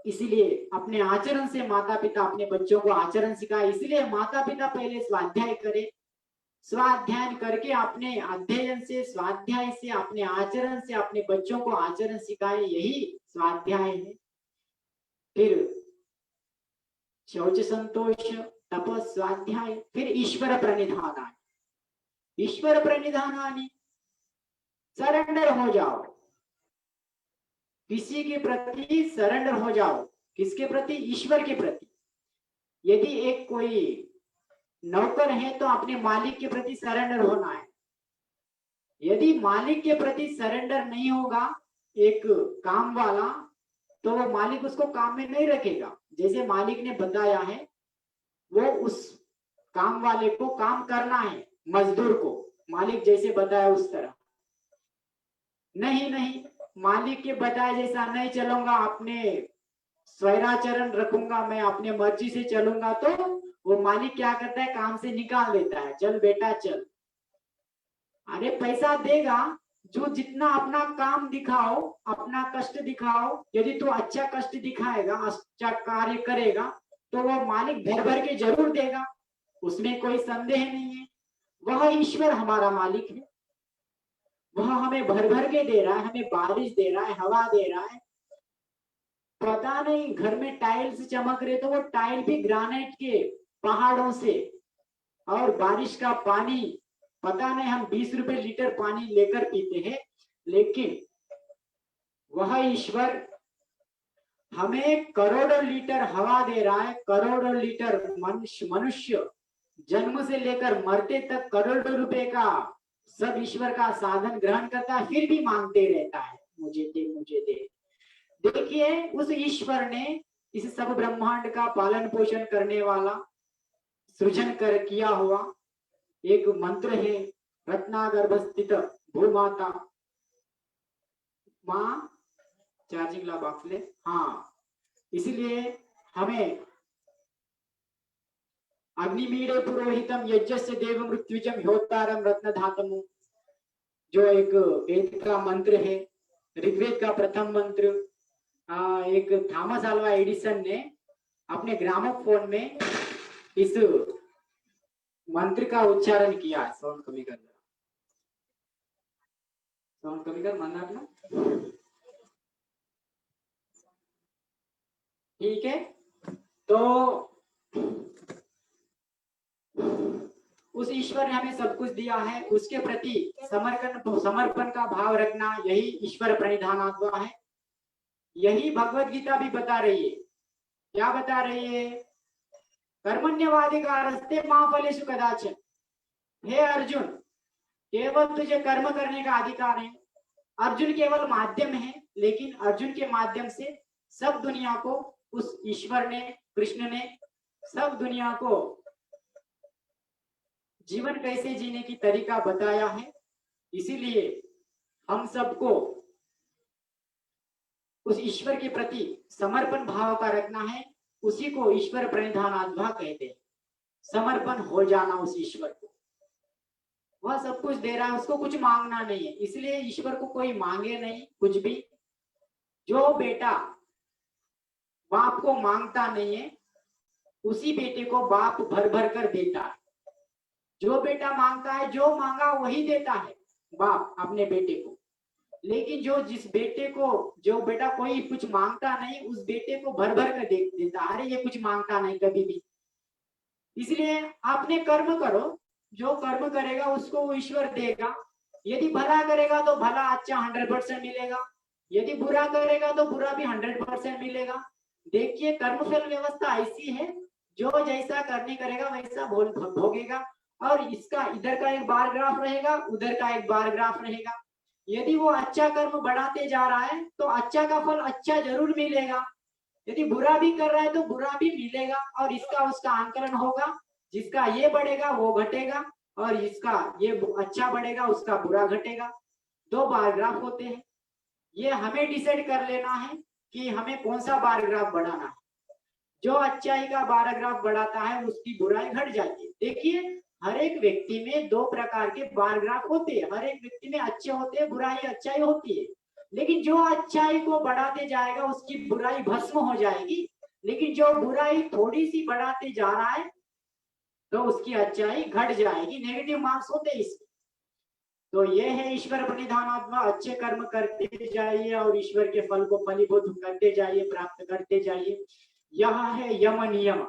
इसीलिए अपने आचरण से माता पिता अपने बच्चों को आचरण सिखाए। इसलिए माता पिता पहले स्वाध्याय करे, स्वाध्याय करके अपने अध्ययन से, स्वाध्याय से, अपने आचरण से अपने बच्चों को आचरण सिखाए, यही स्वाध्याय है। फिर शौच संतोष, तप, स्वाध्याय, फिर ईश्वर प्रणिधानानि। ईश्वर प्रणिधानानि, सरेंडर हो जाओ, किसी के प्रति सरेंडर हो जाओ। किसके प्रति? ईश्वर के प्रति। यदि एक कोई नौकर है तो अपने मालिक के प्रति सरेंडर होना है। यदि मालिक के प्रति सरेंडर नहीं होगा एक काम वाला, तो वो मालिक उसको काम में नहीं रखेगा। जैसे मालिक ने बताया है, वो उस काम वाले को काम करना है, मजदूर को मालिक जैसे बताया उस तरह। नहीं, मालिक के बताए जैसा नहीं चलूंगा, अपने स्वैराचरण रखूंगा, मैं अपने मर्जी से चलूंगा, तो वो मालिक क्या करता है, काम से निकाल देता है, चल बेटा चल। अरे पैसा देगा, जो जितना अपना काम दिखाओ, अपना कष्ट दिखाओ। यदि तू अच्छा कष्ट दिखाएगा, अच्छा कार्य करेगा, तो वो मालिक भर भर के जरूर देगा, उसमें कोई संदेह नहीं है। वह ईश्वर हमारा मालिक है, वह हमें भर भर के दे रहा है, हमें बारिश दे रहा है, हवा दे रहा है। पता नहीं घर में टाइल्स चमक रहे, तो वो टाइल भी ग्रेनाइट के पहाड़ों से, और बारिश का पानी, पता नहीं हम 20 रुपए लीटर पानी लेकर पीते हैं, लेकिन वह ईश्वर हमें करोड़ों लीटर हवा दे रहा है, करोड़ों लीटर मनुष्य जन्म से लेकर मरते तक करोड़ों रुपए का सब ईश्वर का साधन ग्रहण करता है, फिर भी मांगते रहता है मुझे दे मुझे दे। देखिए उस ईश्वर ने इस सब ब्रह्मांड का पालन पोषण करने वाला सृजन कर किया हुआ एक मंत्र है, रत्नागर्भ स्थित भूमाता माँ चार्जिंग ला बॉक्स ले। हाँ, इसलिए हमें अग्निमीडे पुरोहितम यज्ञस्य देव मृत्युजम ह्योतारम रत्न धातम, जो एक वेद का मंत्र है, ऋग्वेद का प्रथम मंत्र। एक थॉमस अल्वा एडिसन ने अपने ग्रामोफोन में इस मंत्र का उच्चारण किया। साउंड कमी कर, साउंड कमी कर मना ना, ठीक है। तो उस ईश्वर ने हमें सब कुछ दिया है, उसके प्रति समर्पण का भाव रखना, यही ईश्वर प्रणिधानात्मा है। यही भगवत गीता भी बता रही है। क्या बता रही है? कर्मण्यवाधिकारस्ते मा फलेषु कदाचन। हे अर्जुन, केवल तुझे कर्म करने का अधिकार है। अर्जुन केवल माध्यम है, लेकिन अर्जुन के माध्यम से सब दुनिया को उस ईश्वर ने, कृष्ण ने सब दुनिया को जीवन कैसे जीने की तरीका बताया है। इसीलिए हम सबको उस ईश्वर के प्रति समर्पण भाव का रखना है। उसी को ईश्वर प्रणिधानात्मा कहते हैं, समर्पण हो जाना उस ईश्वर को। वह सब कुछ दे रहा है, उसको कुछ मांगना नहीं है, इसलिए ईश्वर को कोई मांगे नहीं कुछ भी। जो बेटा बाप को मांगता नहीं है, उसी बेटे को बाप भर भर कर देता है। जो बेटा मांगता है, जो मांगा वही देता है बाप अपने बेटे को। लेकिन जो बेटा कोई कुछ मांगता नहीं, उस बेटे को भर भर कर देता, अरे ये कुछ मांगता नहीं कभी भी। इसलिए आपने कर्म करो, जो कर्म करेगा उसको वो ईश्वर देगा। यदि भला करेगा तो भला अच्छा 100% मिलेगा, यदि बुरा करेगा तो बुरा भी 100% मिलेगा। देखिए कर्मफल व्यवस्था ऐसी है, जो जैसा करने करेगा वैसा भोगेगा। और इसका इधर का एक बार ग्राफ रहेगा, उधर का एक बार ग्राफ रहेगा। यदि वो अच्छा कर्म बढ़ाते जा रहा है तो अच्छा का फल अच्छा जरूर मिलेगा, यदि बुरा भी कर रहा है तो बुरा भी मिलेगा। और इसका उसका आंकलन होगा, जिसका ये बढ़ेगा वो घटेगा, और इसका ये अच्छा बढ़ेगा उसका बुरा घटेगा। दो बार ग्राफ होते हैं। ये हमें डिसाइड कर लेना है कि हमें कौन सा बार ग्राफ बढ़ाना है। जो अच्छाई का बार ग्राफ बढ़ाता है उसकी बुराई घट जाती है। देखिए हर एक व्यक्ति में दो प्रकार के बार ग्राफ होते हैं, हर एक व्यक्ति में अच्छे होते हैं, बुराई अच्छाई होती है। लेकिन जो अच्छाई को बढ़ाते जाएगा उसकी बुराई भस्म हो जाएगी, लेकिन जो बुराई थोड़ी सी बढ़ाते जा रहा है तो उसकी अच्छाई घट जाएगी। नेगेटिव मार्क्स होते हैं इसके। तो ये है ईश्वर प्रणिधानात्मा। अच्छे कर्म करते जाइए और ईश्वर के फल को फलीभूत करते जाइए, प्राप्त करते जाइए। यह है यम नियम।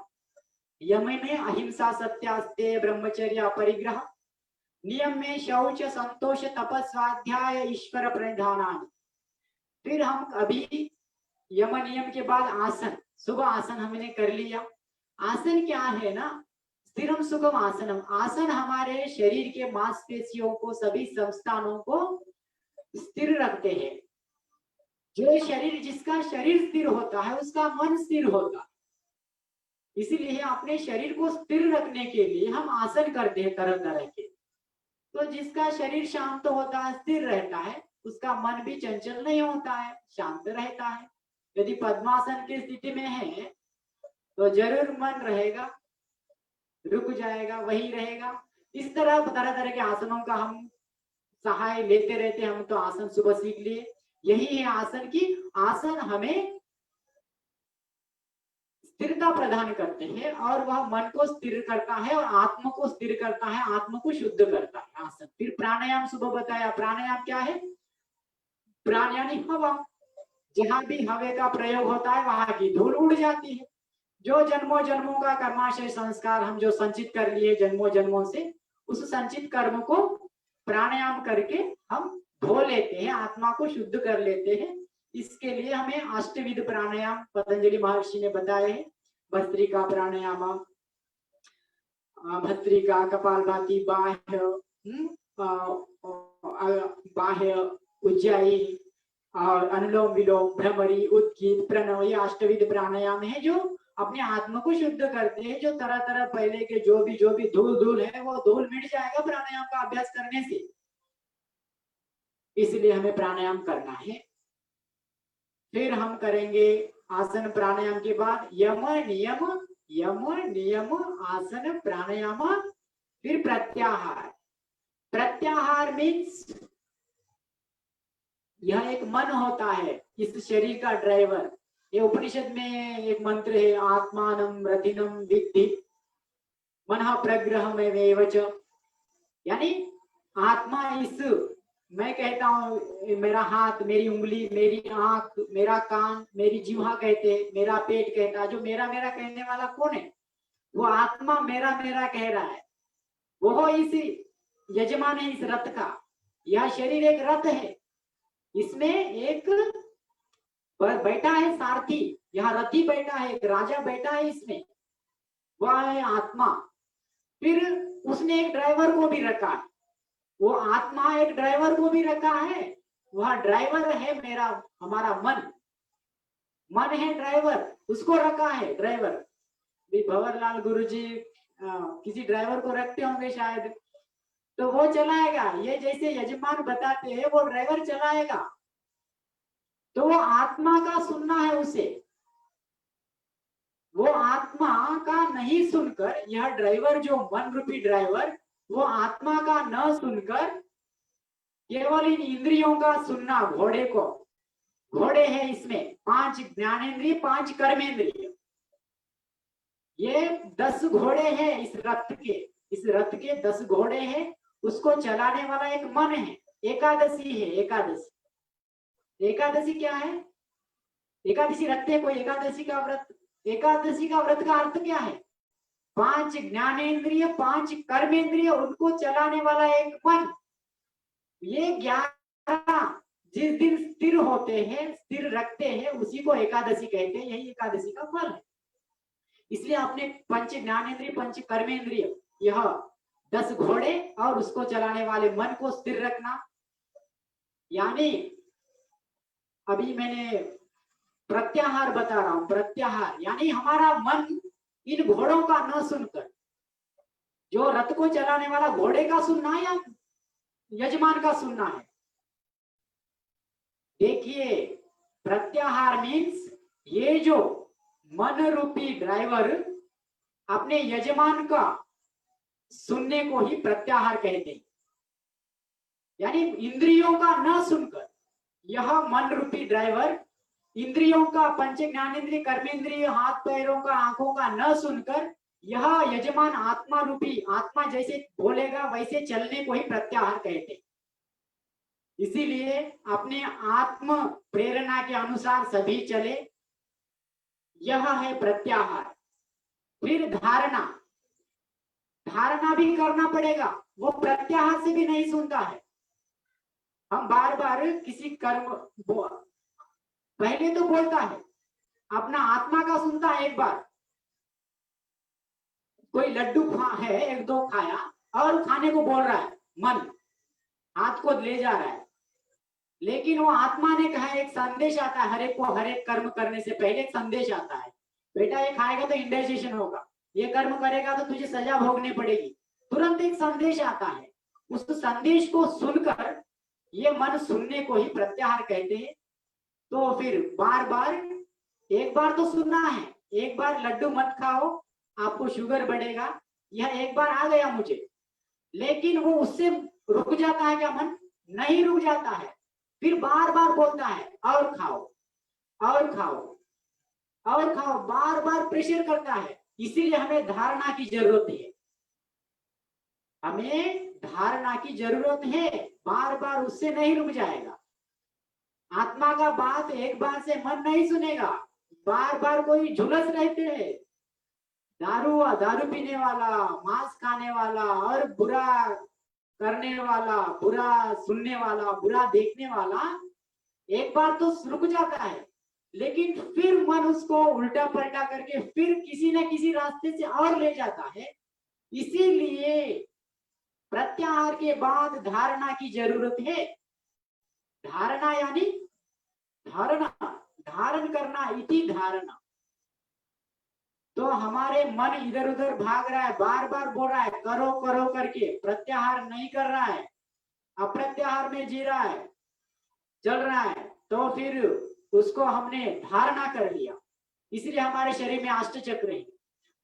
यम में अहिंसा, सत्यास्तेय, ब्रह्मचर्य, अपरिग्रह। नियम में शौच, संतोष, तपस, स्वाध्याय, ईश्वर प्रणिधान। फिर हम अभी यम नियम के बाद आसन, सुबह आसन हमने कर लिया। आसन क्या है ना, स्थिरम सुखम आसनम। आसन हमारे शरीर के मांसपेशियों को, सभी संस्थानों को स्थिर रखते हैं। जो शरीर, जिसका शरीर स्थिर होता है उसका मन स्थिर होता है। इसीलिए अपने शरीर को स्थिर रखने के लिए हम आसन करते हैं तरह तरह के। तो जिसका शरीर शांत होता है, स्थिर रहता है, उसका मन भी चंचल नहीं होता है, शांत रहता है। यदि पद्मासन की स्थिति में है तो जरूर मन रहेगा, रुक जाएगा, वही रहेगा। इस तरह तरह के आसनों का हम सहाय लेते रहते हैं। हम तो आसन सुबह सीख लिए। यही है आसन की। आसन हमें स्थिरता प्रदान करते हैं और वह मन को स्थिर करता है और आत्मा को स्थिर करता है, आत्मा को शुद्ध करता है आसन। फिर प्राणायाम सुबह बताया। प्राणायाम क्या है? प्राण यानी हवा। जहां भी हवा का प्रयोग होता है वहां की धूल उड़ जाती है। जो जन्मों जन्मों का कर्माशय संस्कार हम जो संचित कर लिए जन्मों जन्मों से, उस संचित कर्म को प्राणायाम करके हम धो लेते हैं, आत्मा को शुद्ध कर लेते हैं। इसके लिए हमें अष्टविध प्राणायाम पतंजलि महर्षि ने बताए हैं। भस्त्रिका प्राणायाम, भस्त्रिका, कपालभाति, बाह्य, बाह्य, उज्जाई और अनुलोम विलोम, भ्रमरी, उत्कीट, प्रणव, ये अष्टविध प्राणायाम है जो अपने आत्मा को शुद्ध करते हैं। जो तरह तरह पहले के जो भी धूल है वो धूल मिट जाएगा प्राणायाम का अभ्यास करने से। इसलिए हमें प्राणायाम करना है। फिर हम करेंगे आसन प्राणायाम के बाद यम नियम आसन प्राणायाम, फिर प्रत्याहार। प्रत्याहार मीन्स यह एक मन होता है इस शरीर का ड्राइवर। ये उपनिषद में एक मंत्र है, आत्मानं रथिनं विद्धि मनः प्रग्रहमेव च। यानी आत्मा इस, मैं कहता हूँ मेरा हाथ, मेरी उंगली, मेरी आंख, मेरा कान, मेरी जीवा कहते हैं, मेरा पेट कहता है। जो मेरा मेरा कहने वाला कौन है? वो आत्मा मेरा मेरा कह रहा है। वो इस यजमान है इस रथ का। यह शरीर एक रथ है, इसमें एक बैठा है सारथी, यहाँ रथी बैठा है, एक राजा बैठा है इसमें, वह है आत्मा। फिर उसने एक ड्राइवर को भी रखा है, वो आत्मा एक ड्राइवर को भी रखा है। वह ड्राइवर है मेरा, हमारा मन है ड्राइवर, उसको रखा है ड्राइवर। भंवरलाल गुरुजी किसी ड्राइवर को रखते होंगे शायद, तो वो चलाएगा। ये जैसे यजमान बताते हैं वो ड्राइवर चलाएगा। तो वो आत्मा का सुनना है उसे, वो आत्मा का नहीं सुनकर, यह ड्राइवर जो मन रूपी ड्राइवर, वो आत्मा का न सुनकर केवल इन इंद्रियों का सुनना। घोड़े को, घोड़े है इसमें 5 ज्ञानेंद्रिय, 5 कर्मेंद्रिय, ये 10 घोड़े हैं इस रथ के। इस रथ के 10 घोड़े हैं, उसको चलाने वाला एक मन है। एकादशी है, एकादशी। एकादशी क्या है? एकादशी रखते हैं कोई एकादशी का व्रत? एकादशी का व्रत का अर्थ क्या है? 5 ज्ञानेंद्रिय, 5 कर्मेंद्रिय, उनको चलाने वाला एक मन। ये 11 जिस दिन स्थिर होते हैं, स्थिर रखते हैं, उसी को एकादशी कहते हैं। यही एकादशी का फल है। इसलिए अपने 5 ज्ञानेंद्रिय, 5 कर्मेंद्रिय, यह 10 घोड़े और उसको चलाने वाले मन को स्थिर रखना। यानी अभी मैंने प्रत्याहार बता रहा हूं। प्रत्याहार यानी हमारा मन इन घोड़ों का न सुनकर, जो रथ को चलाने वाला घोड़े का सुनना है या यजमान का सुनना है? देखिए, प्रत्याहार मीन्स ये जो मन रूपी ड्राइवर अपने यजमान का सुनने को ही प्रत्याहार कहते हैं। यानी इंद्रियों का न सुनकर यह मन रूपी ड्राइवर इंद्रियों का, पंच ज्ञानेंद्रिय, कर्मेंद्रिय, हाथ पैरों का, आंखों का न सुनकर यह यजमान आत्मा रूपी, आत्मा जैसे बोलेगा वैसे चलने को ही प्रत्याहार कहते हैं। इसीलिए अपने आत्म प्रेरणा के अनुसार सभी चले, यह है प्रत्याहार। फिर धारणा, धारणा भी करना पड़ेगा। वो प्रत्याहार से भी नहीं सुनता है। हम बार बार किसी कर्म, पहले तो बोलता है, अपना आत्मा का सुनता है। एक बार कोई लड्डू है, 1-2 खाया और खाने को बोल रहा है, मन हाथ को ले जा रहा है, लेकिन वो आत्मा ने कहा, एक संदेश आता है, हर एक को हर एक कर्म करने से पहले एक संदेश आता है, बेटा ये खाएगा तो इंडाइजेशन होगा, ये कर्म करेगा तो तुझे सजा भोगनी पड़ेगी। तुरंत एक संदेश आता है। उस संदेश को सुनकर ये मन सुनने को ही प्रत्याहार कहते हैं। तो फिर बार बार, एक बार तो सुनना है, एक बार लड्डू मत खाओ आपको शुगर बढ़ेगा, यह एक बार आ गया मुझे, लेकिन वो उससे रुक जाता है क्या? मन नहीं रुक जाता है। फिर बार बार बोलता है और खाओ और खाओ और खाओ, बार बार प्रेशर करता है। इसीलिए हमें धारणा की जरूरत है, हमें धारणा की जरूरत है। बार बार उससे नहीं रुक जाएगा। आत्मा का बात एक बार से मन नहीं सुनेगा। बार बार कोई झुलस रहते हैं, दारू पीने वाला, मांस खाने वाला और बुरा करने वाला, बुरा सुनने वाला, बुरा देखने वाला, एक बार तो रुक जाता है, लेकिन फिर मन उसको उल्टा पलटा करके फिर किसी न किसी रास्ते से और ले जाता है। इसीलिए प्रत्याहार के बाद धारणा की जरूरत है। धारणा यानी धारणा, धारण करना, इति धारणा। तो हमारे मन इधर उधर भाग रहा है, बार बार बोल रहा है करो करो करके, प्रत्याहार नहीं कर रहा है, अप्रत्याहार में जी रहा है, चल रहा है, तो फिर उसको हमने धारणा कर लिया। इसलिए हमारे शरीर में अष्ट चक्र है,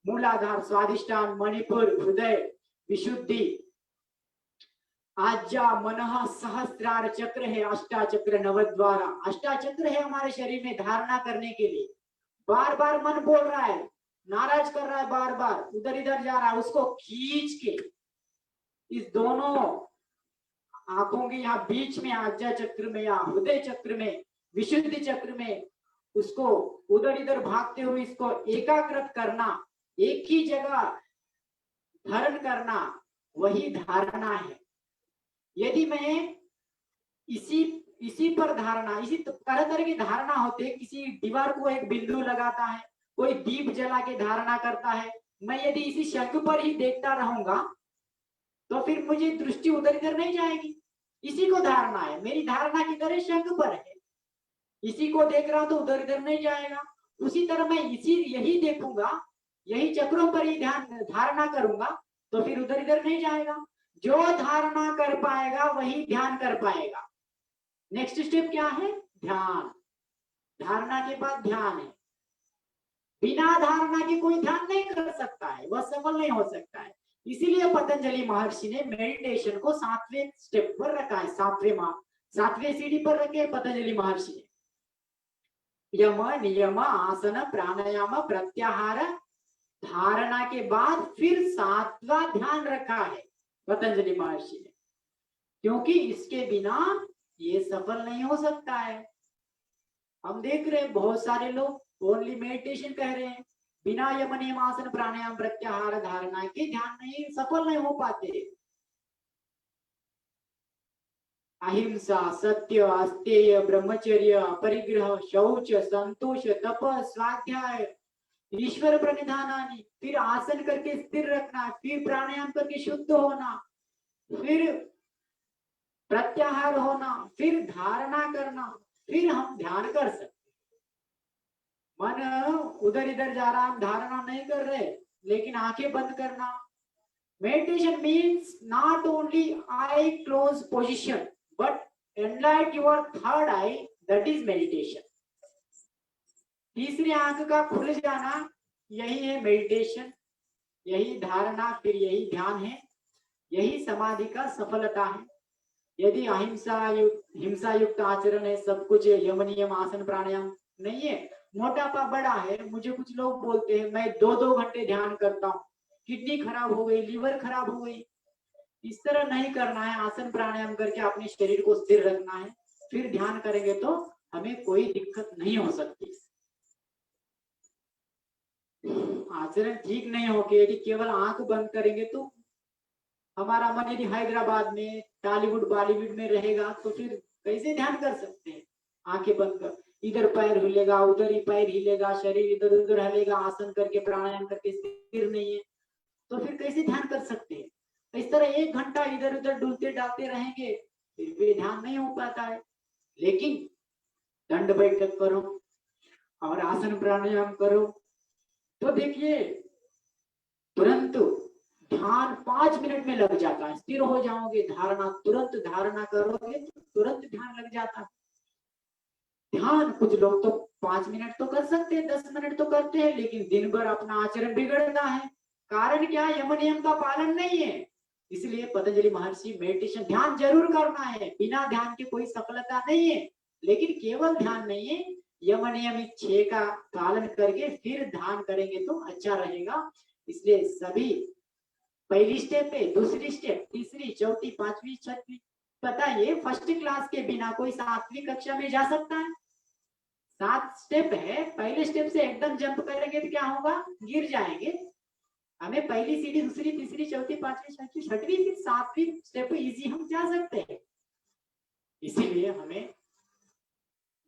मूलाधार, स्वादिष्ठान, मणिपुर, हृदय, विशुद्धि, आज्ञा, मनः, सहस्त्रार चक्र है, अष्टाचक्र, नवद्वारा, अष्टाचक्र है हमारे शरीर में धारणा करने के लिए। बार बार मन बोल रहा है, नाराज कर रहा है, बार बार उधर इधर जा रहा है, उसको खींच के इस दोनों आंखों के यहाँ बीच में, आज्ञा चक्र में या हृदय चक्र में, विशुद्धि चक्र में, उसको उधर इधर भागते हुए इसको एकाग्रत करना, एक ही जगह धारण करना, वही धारणा है। यदि मैं इसी पर धारणा, इसी तरह तरह की धारणा होते, किसी दीवार को एक बिंदु लगाता है, कोई दीप जला के धारणा करता है, मैं यदि इसी शंख पर ही देखता रहूंगा तो फिर मुझे दृष्टि उधर इधर नहीं जाएगी। इसी को धारणा है, मेरी धारणा किधर है, शंख पर है, इसी को देख रहा तो उधर इधर नहीं जाएगा। उसी तरह मैं यही देखूंगा, यही चक्रों पर ही ध्यान धारणा करूंगा तो फिर उधर इधर नहीं जाएगा। जो धारणा कर पाएगा वही ध्यान कर पाएगा। नेक्स्ट स्टेप क्या है, ध्यान। धारणा के बाद ध्यान है। बिना धारणा के कोई ध्यान नहीं कर सकता है, वह सफल नहीं हो सकता है। इसीलिए पतंजलि महर्षि ने मेडिटेशन को 7वें स्टेप पर रखा है, 7वें सीढ़ी पर रखे पतंजलि महर्षि ने। यम, नियम, आसन, प्राणायाम, प्रत्याहार, धारणा के बाद फिर 7वां ध्यान रखा है पतंजलि महर्षि ने, क्योंकि इसके बिना ये सफल नहीं हो सकता है। हम देख रहे हैं बहुत सारे लोग ओनली मेडिटेशन कह रहे हैं, बिना यम, नियम, आसन, प्राणायाम, प्रत्याहार, धारणा के ध्यान नहीं, सफल नहीं हो पाते। अहिंसा, सत्य, अस्तेय, ब्रह्मचर्य, अपरिग्रह, शौच, संतोष, तप, स्वाध्याय, ईश्वर प्रणिधानानि, फिर आसन करके स्थिर रखना, फिर प्राणायाम करके शुद्ध होना, फिर प्रत्याहार होना, फिर धारणा करना, फिर हम ध्यान कर सकते। मन उधर इधर जा रहा, हम धारणा नहीं कर रहे, लेकिन आंखें बंद करना। Meditation means not only I close position but enlight your third eye, that is meditation. तीसरी आंख का खुल जाना, यही है मेडिटेशन, यही धारणा, फिर यही ध्यान है, यही समाधि का सफलता है। यदि हिंसा युक्त आचरण है, सब कुछ है, यम, नियम, आसन, प्राणायाम नहीं है, मोटापा बड़ा है, मुझे कुछ लोग बोलते हैं मैं 2-2 घंटे ध्यान करता हूँ, किडनी खराब हो गई, लीवर खराब हो गई। इस तरह नहीं करना है। आसन प्राणायाम करके अपने शरीर को स्थिर रखना है, फिर ध्यान करेंगे तो हमें कोई दिक्कत नहीं हो सकती। आचरण ठीक नहीं होके यदि केवल आंख बंद करेंगे तो हमारा मन यदि हैदराबाद में, टॉलीवुड बॉलीवुड में रहेगा तो फिर कैसे ध्यान कर सकते हैं। आंखें बंद कर, इधर पैर हिलेगा, उधर ही पैर हिलेगा, शरीर इधर उधर हिलेगा, आसन करके प्राणायाम करके स्थिर नहीं है तो फिर कैसे ध्यान कर सकते हैं। इस तरह 1 घंटा इधर उधर डुलते डालते रहेंगे फिर भी ध्यान नहीं हो पाता है। लेकिन दंड बैठक करो और आसन प्राणायाम करो तो देखिए तुरंत ध्यान 5 मिनट में लग जाता है, स्थिर हो जाओगे। धारणा, तुरंत धारणा करोगे तो तुरंत ध्यान लग जाता है। ध्यान कुछ लोग तो 5 मिनट तो कर सकते हैं, 10 मिनट तो करते हैं, लेकिन दिन भर अपना आचरण बिगड़ता है। कारण क्या, यम नियम का पालन नहीं है। इसलिए पतंजलि महर्षि मेडिटेशन, ध्यान जरूर करना है, बिना ध्यान के कोई सफलता नहीं है, लेकिन केवल ध्यान नहीं है, यम नियम 6 का पालन करके फिर ध्यान करेंगे तो अच्छा रहेगा। इसलिए सभी पहली स्टेप है, दूसरी स्टेप, तीसरी, चौथी, पांचवी, छठवीं, बताइए फर्स्ट क्लास के बिना कोई 7वीं कक्षा में जा सकता है? 7 स्टेप है, पहले स्टेप से एकदम जंप करेंगे तो क्या होगा, गिर जाएंगे। हमें पहली सीढ़ी, दूसरी, तीसरी, चौथी, पांचवी, छठवीं, छठवीं, फिर 7वीं स्टेप इजी हम जा सकते हैं। इसीलिए हमें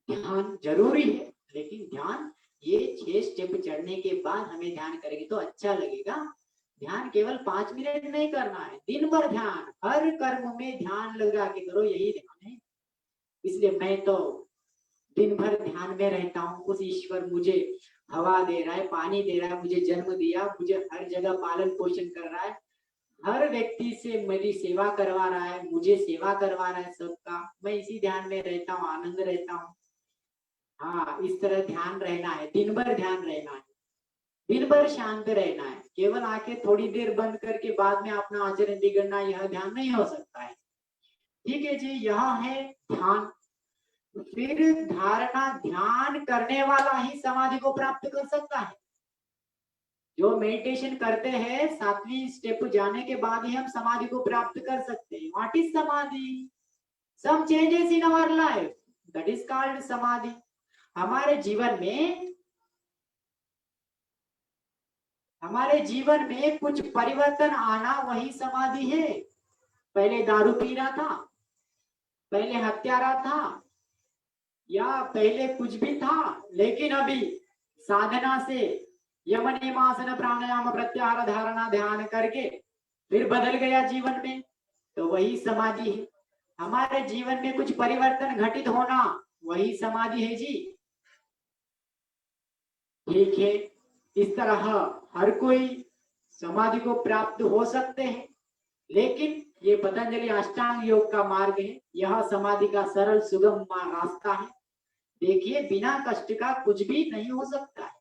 ध्यान जरूरी है, लेकिन ध्यान ये 6 स्टेप चढ़ने के बाद हमें ध्यान करेंगे तो अच्छा लगेगा। ध्यान केवल 5 मिनट नहीं करना है, दिन भर ध्यान, हर कर्म में ध्यान लगा के करो, यही ध्यान है। इसलिए मैं तो दिन भर ध्यान में रहता हूँ। उस ईश्वर मुझे हवा दे रहा है, पानी दे रहा है, मुझे जन्म दिया, मुझे हर जगह पालन पोषण कर रहा है, हर व्यक्ति से मेरी सेवा करवा रहा है, मुझे सेवा करवा रहा है सबका। मैं इसी ध्यान में रहता हूँ, आनंद रहता हूँ। हाँ, इस तरह ध्यान रहना है, दिन भर ध्यान रहना है, दिन भर शांत रहना है। केवल आंखें थोड़ी देर बंद करके बाद में अपना आचरण बिगड़ना, यह ध्यान नहीं हो सकता है। ठीक है जी, यह है ध्यान। फिर धारणा, ध्यान करने वाला ही समाधि को प्राप्त कर सकता है। जो मेडिटेशन करते हैं 7वीं स्टेप जाने के बाद ही हम समाधि को प्राप्त कर सकते हैं। What is samadhi? Some changes in our life, that is called samadhi. हमारे जीवन में कुछ परिवर्तन आना वही समाधि है। पहले दारू पी रहा था, पहले हत्यारा था, या पहले कुछ भी था, लेकिन अभी साधना से यम नियमासन प्राणायाम प्रत्याहार धारणा ध्यान करके फिर बदल गया जीवन में, तो वही समाधि है। हमारे जीवन में कुछ परिवर्तन घटित होना वही समाधि है जी। ठीक है, इस तरह हर कोई समाधि को प्राप्त हो सकते हैं, लेकिन ये पतंजलि अष्टांग योग का मार्ग है, यह समाधि का सरल सुगम रास्ता है। देखिए, बिना कष्ट का कुछ भी नहीं हो सकता है,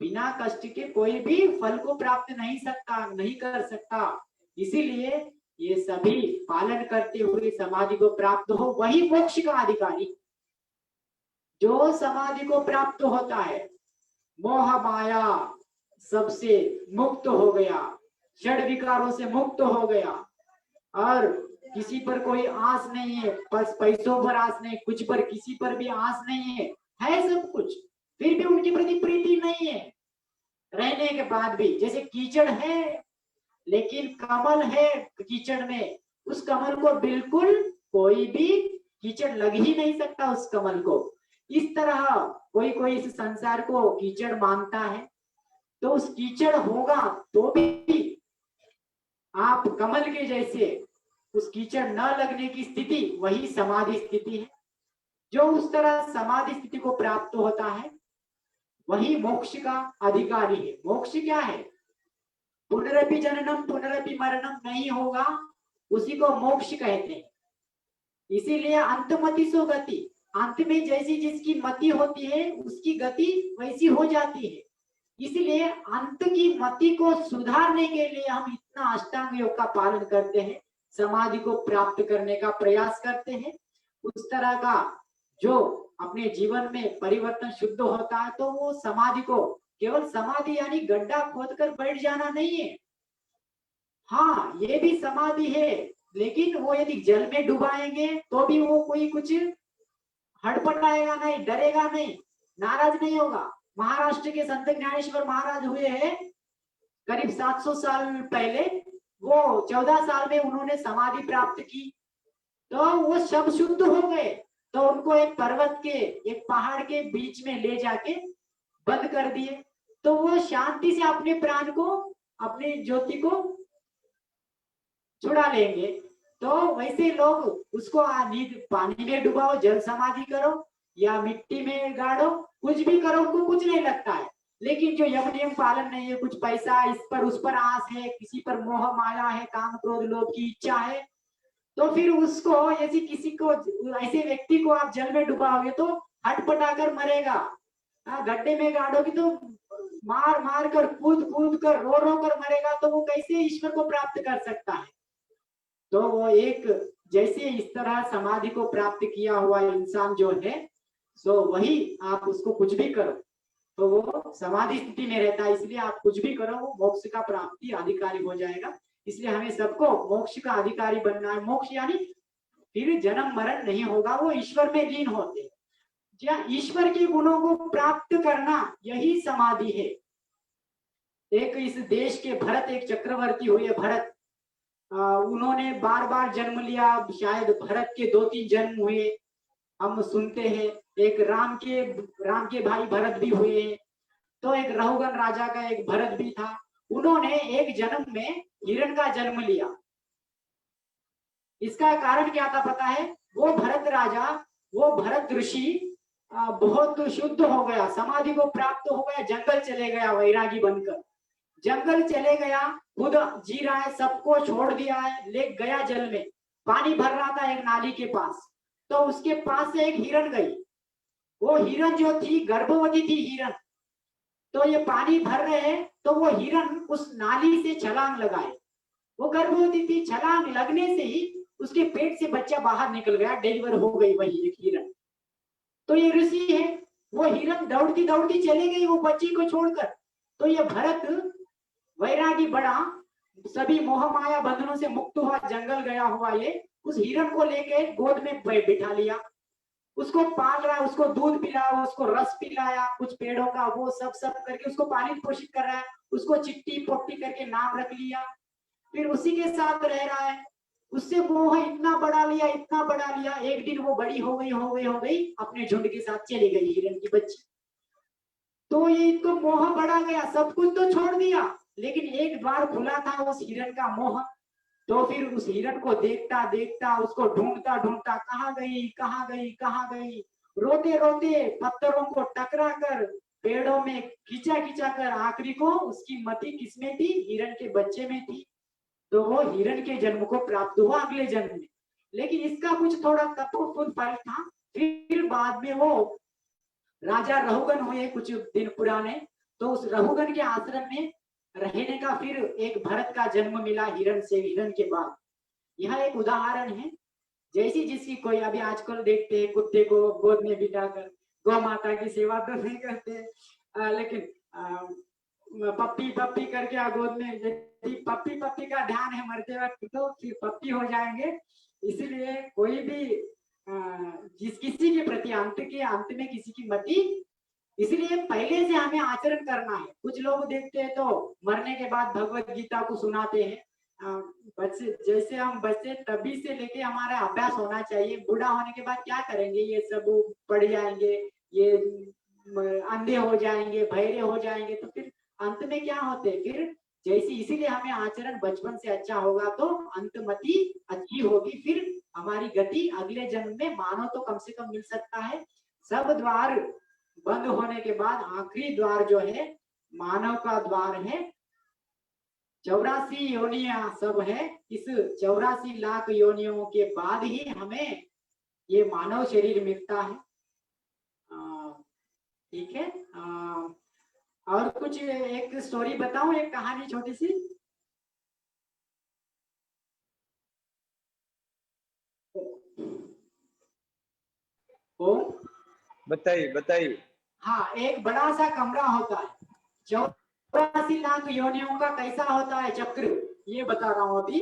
बिना कष्ट के कोई भी फल को प्राप्त नहीं कर सकता। इसीलिए ये सभी पालन करते हुए समाधि को प्राप्त हो, वही मोक्ष का अधिकारी। जो समाधि को प्राप्त होता है, मोह माया सबसे मुक्त हो गया, षड विकारों से मुक्त हो गया, और किसी पर कोई आस नहीं है, बस पैसों पर आस नहीं, कुछ पर किसी पर भी आस नहीं है सब कुछ, फिर भी उनके प्रति प्रीति नहीं है। रहने के बाद भी जैसे कीचड़ है, लेकिन कमल है कीचड़ में, उस कमल को बिल्कुल कोई भी कीचड़ लग ही नहीं सकता उस कमल को। इस तरह कोई कोई इस संसार को कीचड़ मानता है, तो उस कीचड़ होगा तो भी आप कमल के जैसे उस कीचड़ न लगने की स्थिति वही समाधि स्थिति है। जो उस तरह समाधि स्थिति को प्राप्त होता है वही मोक्ष का अधिकारी है। मोक्ष क्या है? पुनरपि जननम पुनरपि मरणम नहीं होगा, उसी को मोक्ष कहते हैं। इसीलिए अंतमति सो गति, अंत में जैसी जिसकी मति होती है उसकी गति वैसी हो जाती है। इसलिए अंत की मति को सुधारने के लिए हम इतना अष्टांग योग का पालन करते हैं, समाधि को प्राप्त करने का प्रयास करते हैं। उस तरह का जो अपने जीवन में परिवर्तन शुद्ध होता है, तो वो समाधि को, केवल समाधि यानी गड्ढा खोदकर बैठ जाना नहीं है। हाँ, ये भी समाधि है, लेकिन वो यदि जल में डुबाएंगे तो भी वो कोई कुछ हड़बड़ाएगा नहीं, डरेगा नहीं, नाराज नहीं होगा। महाराष्ट्र के संत ज्ञानेश्वर महाराज हुए हैं करीब 700 साल पहले, वो 14 साल में उन्होंने समाधि प्राप्त की, तो वो सब शुद्ध हो गए। तो उनको एक पर्वत के, एक पहाड़ के बीच में ले जाके बंद कर दिए, तो वो शांति से अपने प्राण को, अपनी ज्योति को छुड़ा लेंगे। तो वैसे लोग उसको नींद पानी में डुबाओ, जल समाधि करो या मिट्टी में गाड़ो, कुछ भी करो, उनको कुछ नहीं लगता है। लेकिन जो यम नियम पालन नहीं है, कुछ पैसा इस पर उस पर आस है, किसी पर मोह माया है, काम क्रोध लोभ की इच्छा है, तो फिर उसको, यदि किसी को, ऐसे व्यक्ति को आप जल में डुबाओगे तो हटपटाकर मरेगा। गड्ढे में गाड़ोगे तो मार मार कर, कूद कूद कर, रो रो कर मरेगा, तो वो कैसे ईश्वर को प्राप्त कर सकता है? तो वो एक, जैसे इस तरह समाधि को प्राप्त किया हुआ इंसान जो है, सो वही आप उसको कुछ भी करो तो वो समाधि स्थिति में रहता है। इसलिए आप कुछ भी करो वो मोक्ष का प्राप्ति अधिकारी हो जाएगा। इसलिए हमें सबको मोक्ष का अधिकारी बनना है। मोक्ष यानी फिर जन्म मरण नहीं होगा, वो ईश्वर में लीन होते हैं। जहाँ ईश्वर के गुणों को प्राप्त करना यही समाधि है। एक इस देश के भरत, एक चक्रवर्ती हुए भरत, उन्होंने बार बार जन्म लिया, शायद भरत के 2-3 जन्म हुए, हम सुनते हैं। एक राम के भाई भरत भी हुए हैं। तो एक रहुगन राजा का एक भरत भी था। उन्होंने एक जन्म में हिरण का जन्म लिया। इसका कारण क्या था पता है? वो भरत राजा, वो भरत ऋषि बहुत शुद्ध हो गया, समाधि को प्राप्त हो गया, जंगल चले गया वैरागी बनकर। जंगल चले गया, खुद जी रहा है, सबको छोड़ दिया है, ले गया जल में। पानी भर रहा था एक नाली के पास, तो उसके पास से एक हिरण गई। वो हिरण जो थी गर्भवती थी हिरण। तो ये पानी भर रहे हैं, तो वो हिरण उस नाली से छलांग लगाए। वो गर्भवती थी, छलांग लगने से ही उसके पेट से बच्चा बाहर निकल गया, डिलीवर हो गई वही एक हिरण। तो ये ऋषि है, वो हिरण दौड़ती दौड़ती चली गई वो बच्ची को छोड़कर। तो ये भरत वैरागी बड़ा, सभी मोह माया बंधनों से मुक्त हुआ, जंगल गया हुआ, ये उस हिरण को लेके गोद में बिठा लिया। उसको पाल रहा है, उसको दूध पिलाया, उसको रस पिलाया, कुछ पेड़ों का वो सब सब करके उसको पानी पोषित कर रहा है। उसको चिट्टी पोट्टी करके नाम रख लिया। फिर उसी के साथ रह रहा है। उससे मोह इतना बढ़ा लिया, इतना बढ़ा लिया। एक दिन वो बड़ी हो गई, अपने झुंड के साथ चली गई हिरण की बच्ची। तो ये इनको मोह बढ़ा गया, सब कुछ तो छोड़ दिया, लेकिन एक द्वार खुला था उस हिरण का मोह। तो फिर उस हिरण को देखता देखता, उसको ढूंढता ढूंढता, कहाँ गई कहाँ गई कहाँ गई, रोते रोते पत्थरों को टकरा कर, पेड़ों में खींचा खींचा कर, आखिरी को उसकी मति किसमें थी? हिरण के बच्चे में थी। तो वो हिरण के जन्म को प्राप्त हुआ अगले जन्म में। लेकिन इसका कुछ थोड़ा कठोर फल था। फिर बाद में वो राजा रहुगन हुए कुछ दिन पुराने। तो उस रहुगन के आश्रम में रहने का फिर एक भरत का जन्म मिला हिरण से, हिरण के बाद। यह एक उदाहरण है। जैसी जिसकी कोई, अभी आजकल देखते हैं कुत्ते को गोद में बिठाकर गौ माता की सेवा तो नहीं करते, लेकिन पप्पी पप्पी करके गोद में, यदि पप्पी पप्पी का ध्यान है मरते वक्त तो फिर पप्पी हो जाएंगे। इसीलिए कोई भी जिस किसी के प्रति अंत में किसी की मति, इसलिए पहले से हमें आचरण करना है। कुछ लोग देखते हैं तो मरने के बाद भगवत गीता को सुनाते हैं। बच्चे जैसे हम बच्चे तभी से लेके हमारा अभ्यास होना चाहिए। बूढ़ा होने के बाद क्या करेंगे? ये सब पड़ जाएंगे, ये अंधे हो जाएंगे, बहरे हो जाएंगे, तो फिर अंत में क्या होते? फिर जैसे इसीलिए हमें आचरण बचपन से अच्छा होगा तो अंतमति अच्छी होगी। फिर हमारी गति अगले जन्म में मानो तो कम से कम मिल सकता है। सब द्वार बंद होने के बाद आखिरी द्वार जो है मानव का द्वार है। 84 योनियां सब है। इस 84 लाख योनियों के बाद ही हमें ये मानव शरीर मिलता है। ठीक है। और कुछ एक स्टोरी बताऊं, एक कहानी छोटी सी। ओ बताइए बताइए। हाँ, एक बड़ा सा कमरा होता है। 84 लाख योनियों का कैसा होता है चक्र, ये बता रहा हूं अभी।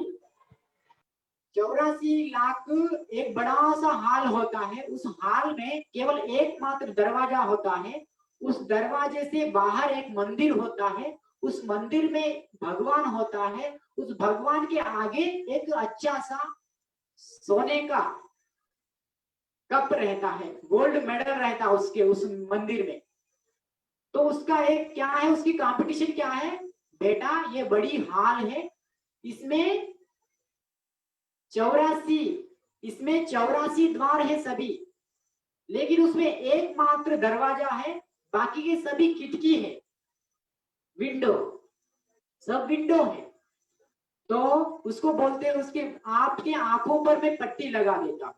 84 लाख एक बड़ा सा हाल होता है। उस हाल में केवल एकमात्र दरवाजा होता है। उस दरवाजे से बाहर एक मंदिर होता है। उस मंदिर में भगवान होता है। उस भगवान के आगे एक अच्छा सा सोने का कप रहता है, गोल्ड मेडल रहता है उसके, उस मंदिर में। तो उसका एक क्या है, उसकी कंपटीशन क्या है? बेटा ये बड़ी हाल है, इसमें 84, इसमें 84 द्वार है सभी, लेकिन उसमें एकमात्र दरवाजा है, बाकी के सभी खिड़की है, विंडो, सब विंडो है। तो उसको बोलते हैं, उसके आपके आंखों पर मैं पट्टी लगा देता हूं।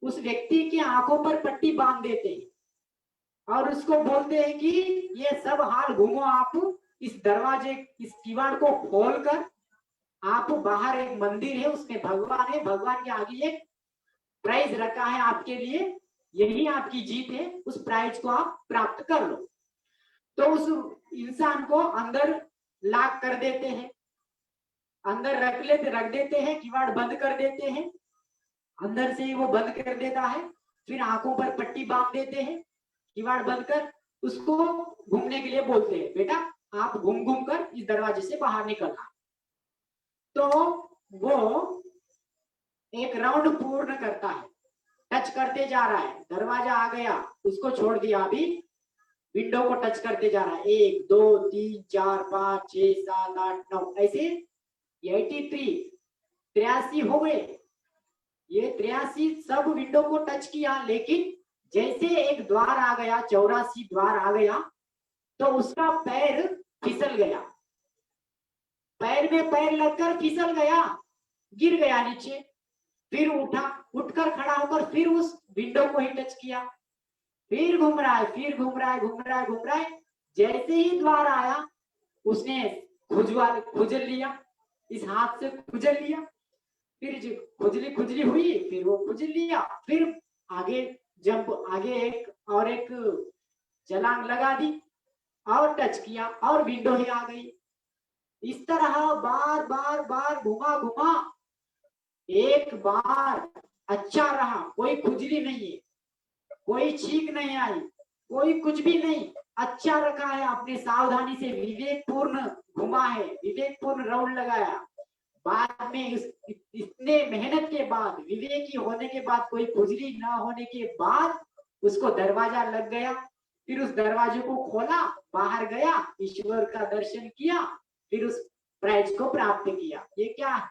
उस व्यक्ति की आंखों पर पट्टी बांध देते हैं और उसको बोलते हैं कि ये सब हाल घूमो आप, इस दरवाजे, इस किवाड़ को खोलकर आप, बाहर एक मंदिर है, उसमें भगवान है, भगवान के आगे एक प्राइज रखा है आपके लिए, यही आपकी जीत है, उस प्राइज को आप प्राप्त कर लो। तो उस इंसान को अंदर लॉक कर देते हैं, अंदर रख देते हैं, किवाड़ बंद कर देते हैं, अंदर से ही वो बंद कर देता है। फिर आंखों पर पट्टी बांध देते हैं, किवाड़ बंद कर उसको घूमने के लिए बोलते हैं, बेटा आप घूम घूम कर इस दरवाजे से बाहर निकलना। तो वो एक राउंड पूर्ण करता है, टच टच करते जा रहा है, दरवाजा आ गया, उसको छोड़ दिया, अभी विंडो को टच करते जा रहा है, 1 2 3 4 5 6 7 8 9 ऐसे 83 हो गए। ये 83 सब विंडो को टच किया, लेकिन जैसे एक द्वार आ गया, 84 द्वार आ गया, तो उसका पैर फिसल गया, पैर में पैर लगकर फिसल गया, गिर गया नीचे, फिर उठा, उठकर खड़ा होकर फिर उस विंडो को ही टच किया, फिर घूम रहा है, फिर घूम रहा है, घूम रहा है, घूम रहा है, जैसे ही द्वार आया उसने खुजल लिया, इस हाथ से खुजल लिया, फिर खुजली खुजली हुई, फिर वो खुजल लिया, फिर आगे जब आगे एक छलांग लगा दी और टच किया और विंडो ही आ गई। इस तरह बार बार बार घुमा घुमा, एक बार अच्छा रहा, कोई खुजली नहीं है, कोई छींक नहीं आई, कोई कुछ भी नहीं, अच्छा रखा है, आपने सावधानी से विवेकपूर्ण घुमा है, विवेकपूर्ण राउंड लगाया। बाद में इतने मेहनत के बाद, विवेकी होने के बाद, कोई खुजली ना होने के बाद उसको दरवाजा लग गया, फिर उस दरवाजे को खोला, बाहर गया, ईश्वर का दर्शन किया, फिर उस प्राइज को प्राप्त किया। ये क्या है?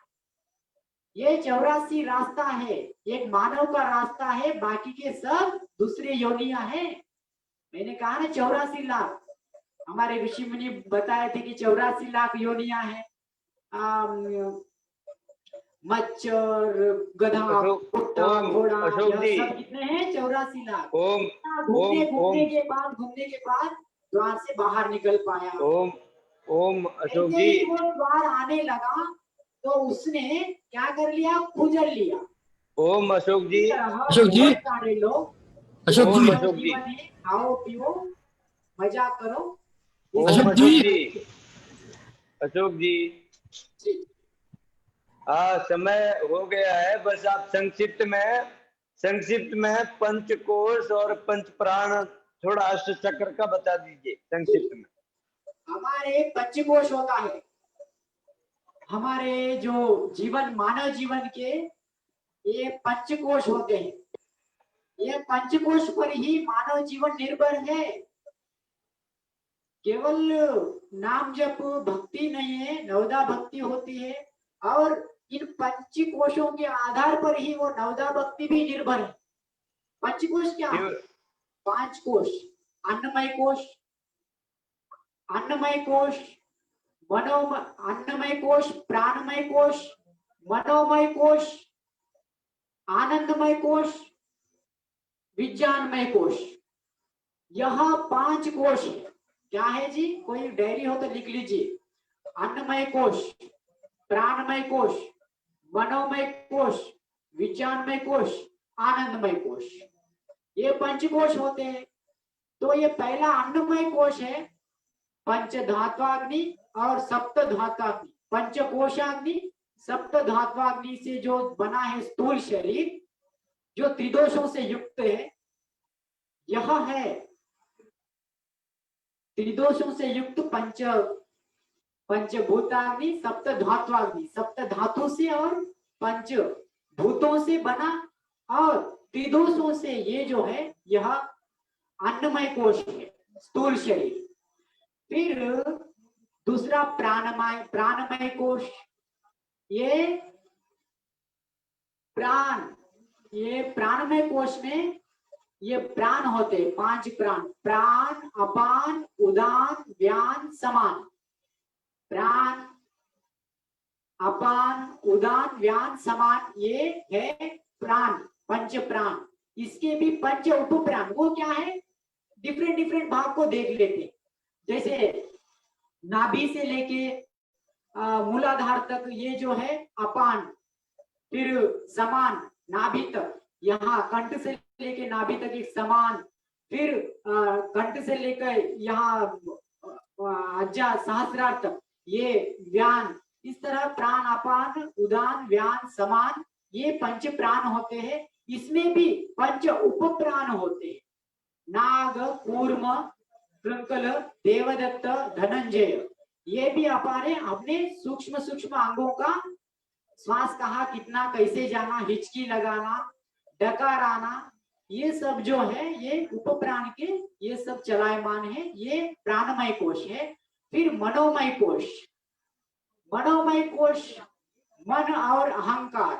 ये 84 रास्ता है, एक मानव का रास्ता है, बाकी के सब दूसरे योनिया है। मैंने कहा ना 84 लाख, हमारे ऋषि मुनि बताए थे कि 84 लाख योनिया है। मच्छर, गधा, कुत्ता, घोड़ा, यह सब कितने हैं? 84 लाख। घूमने के बाद द्वार से बाहर निकल पाया। ओम अशोक जी, वो द्वार आने लगा तो उसने क्या कर लिया? खुजल लिया। ओम अशोक जी, अशोक जी, सारे लोग, अशोक जी, अशोक जी, खाओ पियो मजा करो। ओम अशोक जी, अशोक जी, समय हो गया है, बस आप संक्षिप्त में पंचकोश और पंच प्राण थोड़ा अष्ट चक्र का बता दीजिए संक्षिप्त में। हमारे पंचकोश होता है, हमारे जो जीवन, मानव जीवन के ये पंचकोश होते हैं, ये पंचकोश पर ही मानव जीवन निर्भर है। केवल नाम जप भक्ति नहीं है, नवदा भक्ति होती है, और इन पंचकोशों के आधार पर ही वो नवदा भक्ति भी निर्भर है। पंचकोश क्या है? 5 कोश, अन्नमय कोश, अन्नमय कोश, प्राणमय कोश, मनोमय कोश, आनंदमय कोश, विज्ञानमय कोश, यह 5 कोश है। क्या है जी? कोई डायरी हो तो लिख लीजिए। अन्नमय कोश, प्राणमय कोश, मनोमय कोश, विज्ञानमय कोश, आनंदमय कोश, ये पंचकोश होते हैं। तो ये पहला अन्नमय कोश है, पंच धात्वाग्नि और सप्त धात्वाग्नि, पंचकोशाग्नि, सप्त धात्वाग्नि से जो बना है स्थूल शरीर, जो त्रिदोषों से युक्त है, यह है त्रिदोषों से युक्त पंचभूताग्नि, सप्त धात्वाग्नि, सप्त धातु से और पंच भूतों से बना, और त्रिदोषों से ये जो है यह अन्नमय कोश है, स्थूल शरीर। फिर दूसरा प्राणमय कोश, ये प्राणमय कोश में ये प्राण होते, 5 प्राण, प्राण, अपान, उदान, व्यान, समान। प्राण, अपान, उदान, व्यान, समान, ये है प्राण, पंच प्राण। इसके भी पंच उप प्राण, वो क्या है? डिफरेंट भाग को देख लेते, जैसे नाभि से लेके मूलाधार तक ये जो है अपान, फिर समान नाभि तक, यहाँ कंठ से लेके नाभि तक एक समान, फिर कंठ से लेकर यहाँ अज्जा सहस्रार तक ये व्यान। इस तरह प्राण, अपान, उदान, व्यान, समान, ये पंच प्राण होते हैं। इसमें भी पंच उप प्राण होते हैं, नाग, कूर्म, कृंकल, देवदत्त, धनंजय, ये भी अपने सूक्ष्म अंगों का श्वास कहाँ कितना कैसे जाना, हिचकी लगाना, डकार आना, ये सब जो है ये उपप्राण के ये सब चलायमान है, ये प्राणमय कोश है। फिर मनोमय कोश, मनोमय कोश मन और अहंकार,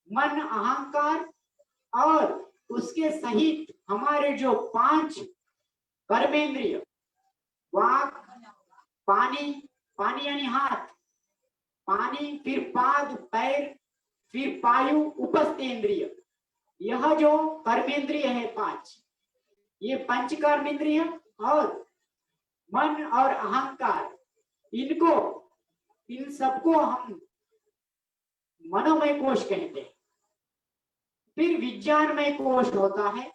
मन अहंकार और उसके सहित हमारे जो 5 कर्मेंद्रिय, वाक, पानी, पानी यानी हाथ, पानी, फिर पाद पैर, फिर पायु उपस्थेंद्रिय, यह जो कर्मेंद्रिय है 5, ये पंच कर्मेंद्रिय और मन और अहंकार, इनको इन सबको हम मनोमय कोश कहते हैं। फिर विज्ञानमय कोश होता है,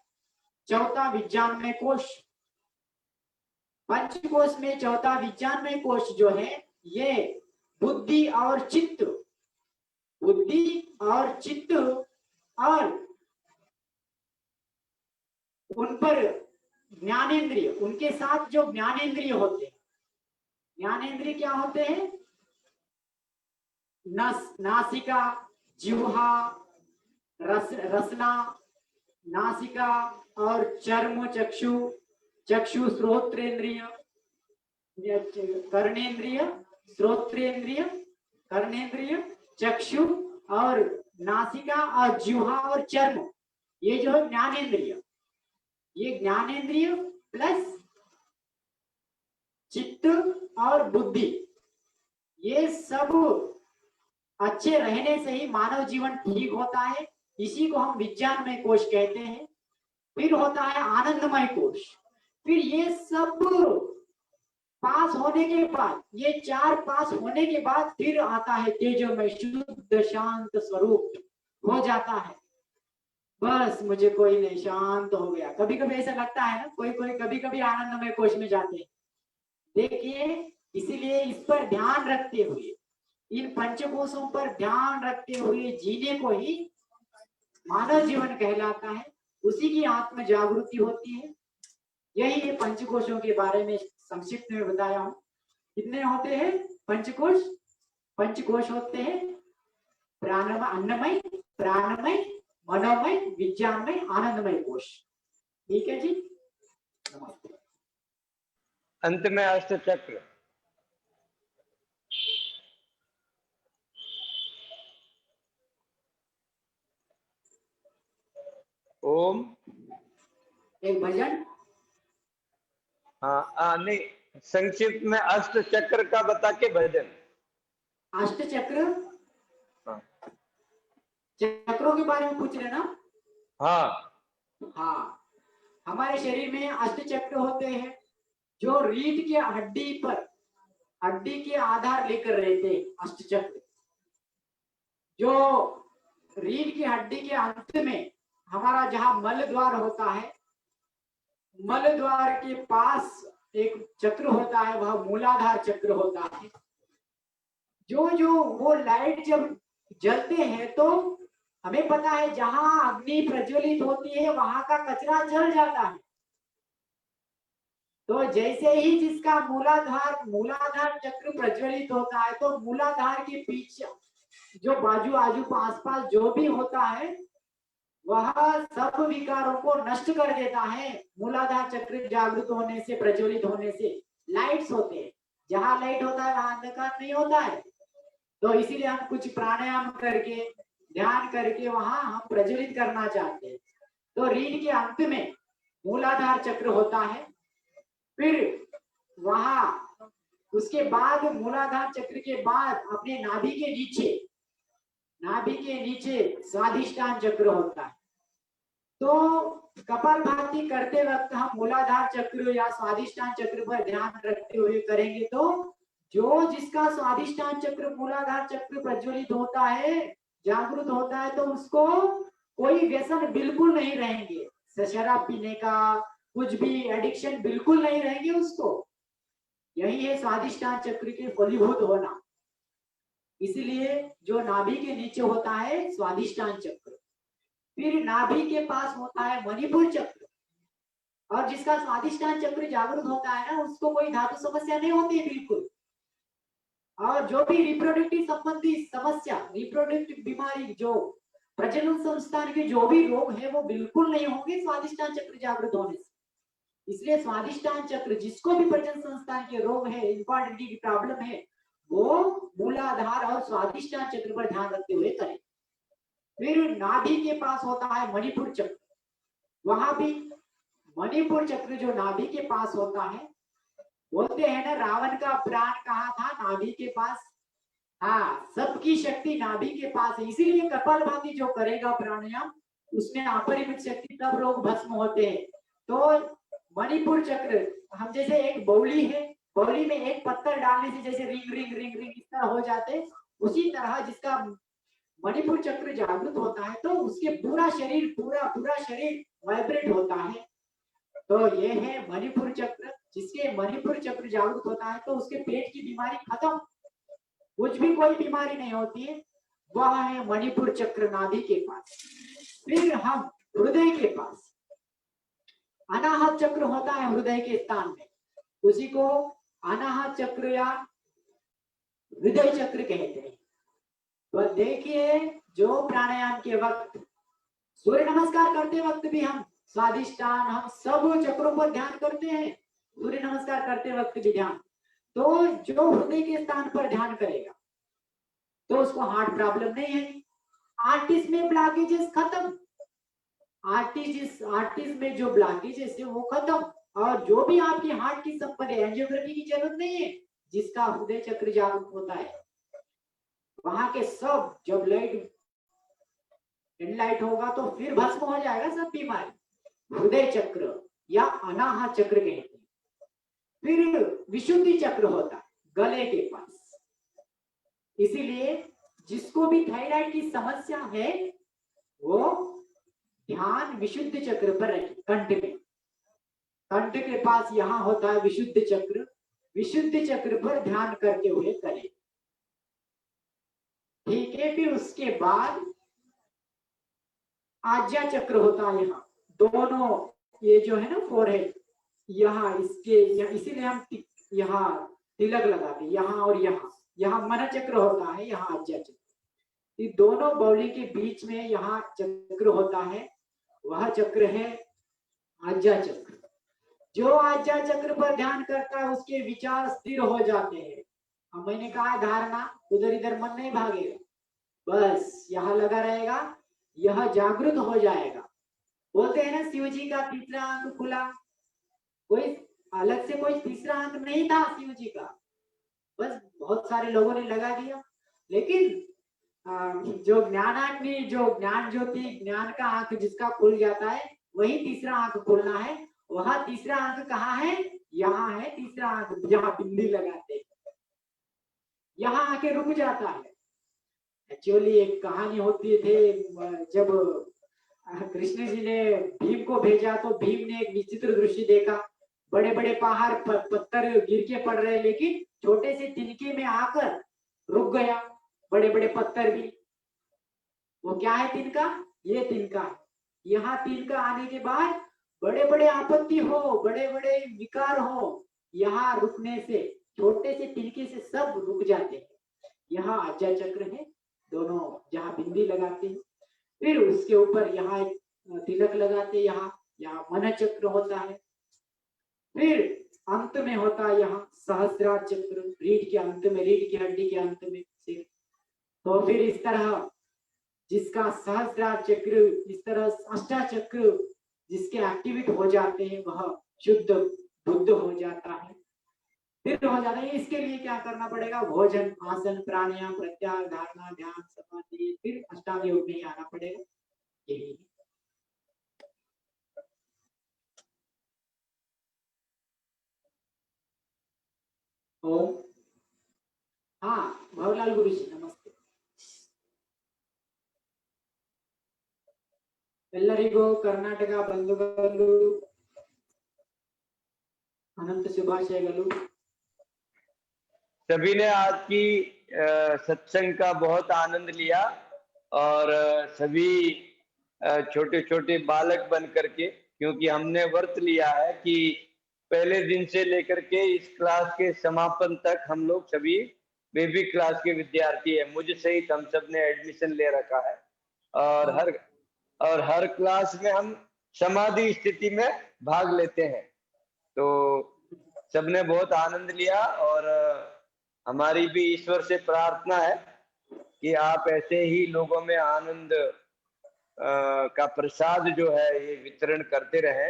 चौथा विज्ञानमय कोश। पंचकोश में चौथा विज्ञानमय कोश जो है ये बुद्धि और चित्त, बुद्धि और चित्त और उन पर ज्ञानेंद्रिय, उनके साथ जो ज्ञानेंद्रिय होते हैं, ज्ञानेंद्रिय क्या होते हैं? नासिका, जिह्वा, रसना, नासिका और चर्म, चक्षु, चक्षु श्रोत्रेंद्रिय, कर्णेंद्रिय, श्रोत्रेंद्रिय, कर्णेंद्रिय, चक्षु और नासिका और जिह्वा और चर्म, ये जो है ज्ञानेंद्रिय, ये ज्ञानेंद्रिय प्लस चित्त और बुद्धि, ये सब अच्छे रहने से ही मानव जीवन ठीक होता है। इसी को हम विज्ञानमय कोश कहते हैं। फिर होता है आनंदमय कोश। फिर ये सब पास होने के बाद, ये 4 पास होने के बाद फिर आता है तेजोमय शुद्ध शांत स्वरूप हो जाता है। बस मुझे कोई नहीं, शांत हो गया। कभी कभी ऐसा लगता है ना, कोई कभी कभी आनंदमय कोश में जाते हैं। देखिए, इसीलिए इस पर ध्यान रखते हुए, इन पंचकोशों पर ध्यान रखते हुए जीने को ही मानव जीवन कहलाता है। उसी की आत्म जागृति होती है। यही ये पंचकोशों के बारे में संक्षिप्त में बताया हूं। कितने होते हैं पंचकोश? पंचकोश होते हैं प्राणमय, अन्नमय, प्राणमय, मनोमय, विज्ञानमय, आनंदमय कोश। ठीक है जी, नमस्ते। अंत में अष्ट चक्र। ओम, एक भजन। हाँ नहीं, संक्षिप्त में अष्ट चक्र का बता के भजन। अष्ट चक्र, हाँ चक्रों के बारे में पूछ रहे ना? हाँ हाँ, हमारे शरीर में अष्ट चक्र होते हैं जो रीढ़ की हड्डी पर, हड्डी के आधार लेकर रहते हैं। अष्ट चक्र जो रीढ़ की हड्डी के अंत में हमारा जहां मल द्वार होता है, मल द्वार के पास एक चक्र होता है, वह मूलाधार चक्र होता है। जो जो वो लाइट जब जलते हैं तो हमें पता है जहां अग्नि प्रज्वलित होती है वहां का कचरा जल जाता है। तो जैसे ही जिसका मूलाधार चक्र प्रज्वलित होता है तो मूलाधार के पीछे जो बाजू आजू आसपास जो भी होता है वह सब विकारों को नष्ट कर देता है। मूलाधार चक्र जागृत होने से, प्रज्वलित होने से लाइट्स होते हैं। जहां लाइट होता है वहां अंधकार नहीं होता है। तो इसीलिए हम कुछ प्राणायाम करके, ध्यान करके वहां हम प्रज्वलित करना चाहते हैं। तो रीढ़ के अंत में मूलाधार चक्र होता है। फिर वहां उसके बाद मूलाधार चक्र के बाद अपने नाभि के नीचे स्वादिष्टान चक्र होता है। तो कपालभाति करते वक्त हम मूलाधार चक्र या स्वादिष्टान चक्र पर ध्यान रखते हुए करेंगे तो जो जिसका स्वादिष्टान चक्र, मूलाधार चक्र प्रज्वलित होता है, जागृत होता है, तो उसको कोई व्यसन बिल्कुल नहीं रहेंगे। शराब पीने का कुछ भी एडिक्शन बिल्कुल नहीं रहेंगे उसको। यही है स्वादिष्टान चक्र के फलीभूत होना। इसलिए जो नाभि के नीचे होता है स्वादिष्टान चक्र, फिर नाभि के पास होता है मणिपुर चक्र। और जिसका स्वादिष्टान चक्र जागृत होता है ना, उसको कोई धातु समस्या नहीं होती है बिल्कुल। और जो भी रिप्रोडक्टिव संबंधी समस्या, रिप्रोडक्टिव बीमारी जो प्रजनन संस्थान के जो भी रोग है वो बिल्कुल नहीं होंगे स्वादिष्टान चक्र जागृत होने से। इसलिए स्वादिष्टान चक्र जिसको भी प्रजनन संस्थान के रोग है, इंपॉर्टेंट की प्रॉब्लम है, वो मूलाधार और स्वादिष्टान चक्र पर ध्यान रखते हुए करें। फिर नाभि के पास होता है मणिपुर चक्र, वहां भी मणिपुर चक्र जो नाभि के पास होता है, बोलते हैं ना रावण का प्राण कहाँ था, नाभि के पास। हाँ, सबकी शक्ति नाभि के पास है, इसीलिए कपालभाति जो करेगा प्राणायाम उसमें अपरिमित शक्ति, तब रोग भस्म होते हैं। तो मणिपुर चक्र, हम जैसे एक बौली है, बौली में एक पत्थर डालने से जैसे रिंग रिंग रिंग रिंग इस तरह हो जाते, उसी तरह जिसका मणिपुर चक्र जागृत होता है तो उसके पूरा शरीर वाइब्रेट होता है। तो ये है मणिपुर चक्र, जिसके मणिपुर चक्र जागृत होता है तो उसके पेट की बीमारी खत्म, कुछ भी कोई बीमारी नहीं होती है, वह है मणिपुर चक्र नाभि के पास। फिर हम हृदय के पास, अनाहत चक्र होता है हृदय के स्थान में, उसी को अनाहत चक्र या हृदय चक्र कहते हैं। तो देखिए, जो प्राणायाम के वक्त, सूर्य नमस्कार करते वक्त भी हम स्वादिष्टान, हम सब चक्रों पर ध्यान करते हैं, सूर्य नमस्कार करते वक्त भी ध्यान। तो जो हृदय के स्थान पर ध्यान करेगा तो उसको हार्ट प्रॉब्लम नहीं है, आर्टिस्ट में ब्लॉकेजेस खत्म, आर्टिस्ट में जो ब्लॉकेजेस है वो खत्म, और जो भी आपकी हार्ट की संपत्ति, एंजियोग्राफी की जरूरत नहीं है, जिसका हृदय चक्र जागृत होता है वहां के सब, जब लाइट होगा तो फिर भस्म हो जाएगा सब बीमारी। हृदय चक्र या अनाहत चक्र कहते हैं। फिर विशुद्धि चक्र होता है गले के पास, इसीलिए जिसको भी थायराइड की समस्या है वो ध्यान विशुद्ध चक्र पर रखे, कंठ में, कंठ के पास यहाँ होता है विशुद्ध चक्र, विशुद्ध चक्र पर ध्यान करते हुए करें। ठीक है, फिर उसके बाद आज्ञा चक्र होता है यहाँ, दोनों ये जो है ना फोरहेड, यहाँ इसके इसीलिए हम यहाँ तिलक लगाते, यहाँ और यहाँ मन चक्र होता है, यहाँ आज्ञा चक्र, ये दोनों बौली के बीच में यहाँ चक्र होता है, वह चक्र है आज्ञा चक्र। जो आज्ञा चक्र पर ध्यान करता है उसके विचार स्थिर हो जाते हैं। अब मैंने कहा धारणा, उधर इधर मन नहीं भागेगा, बस यहाँ लगा रहेगा, यह जागृत हो जाएगा। बोलते हैं ना शिव जी का तीसरा अंग खुला, कोई अलग से कोई तीसरा अंग नहीं था शिव जी का, बस बहुत सारे लोगों ने लगा दिया, लेकिन जो ज्ञानाग्नि, जो ज्ञान ज्योति, ज्ञान का आंख जिसका खुल जाता है वही तीसरा आंख खोलना है। वह तीसरा आंख कहाँ है, यहाँ है तीसरा आंख, जहाँ बिंदी लगाते हैं, यहाँ आके रुक जाता है। एक्चुअली एक कहानी होती थे, जब कृष्ण जी ने भीम को भेजा तो भीम ने एक विचित्र दृश्य देखा, बड़े बड़े पहाड़ पत्थर गिर के पड़ रहे, लेकिन छोटे से तिनके में आकर रुक गया, बड़े बड़े पत्थर भी। वो क्या है तिनका, ये तिनका है। यहाँ तिनका आने के बाद बड़े बड़े आपत्ति हो, बड़े बड़े विकार हो, यहाँ रुकने से, छोटे से तिनके से सब रुक जाते हैं। यहाँ आज्ञा चक्र है, दोनों जहाँ बिंदी लगाते हैं, फिर उसके ऊपर यहाँ एक तिलक लगाते, यहाँ मन चक्र होता है। फिर अंत में होता है यहाँ सहस्रार चक्र, रीढ़ के अंत में, रीढ़ की हड्डी के अंत में सिर। तो फिर इस तरह जिसका सहस्रार चक्र, इस तरह अष्टा चक्र जिसके एक्टिवेट हो जाते हैं वह शुद्ध बुद्ध हो जाता है, फिर हो जाता है। इसके लिए क्या करना पड़ेगा, भोजन, आसन, प्राणायाम, प्रत्याहार, धारणा, ध्यान, समाधि, फिर अष्टांग योग में आना पड़ेगा। यही ओम। हाँ भवलाल गुरु जी नमस्ते। ಎಲ್ಲರಿಗೂ ಕರ್ನಾಟಕ ಬಂಧುಗಳು अनंत शुभाशयಗಳು। सभी ने आज की सत्संग का बहुत आनंद लिया, और सभी छोटे छोटे बालक बन करके, क्योंकि हमने व्रत लिया है कि पहले दिन से लेकर के इस क्लास के समापन तक हम लोग सभी बेबी क्लास के विद्यार्थी है, मुझे सहित हम सब ने एडमिशन ले रखा है। और हाँ हर क्लास में हम समाधि स्थिति में भाग लेते हैं। तो सबने बहुत आनंद लिया और हमारी भी ईश्वर से प्रार्थना है कि आप ऐसे ही लोगों में आनंद का प्रसाद जो है ये वितरण करते रहें।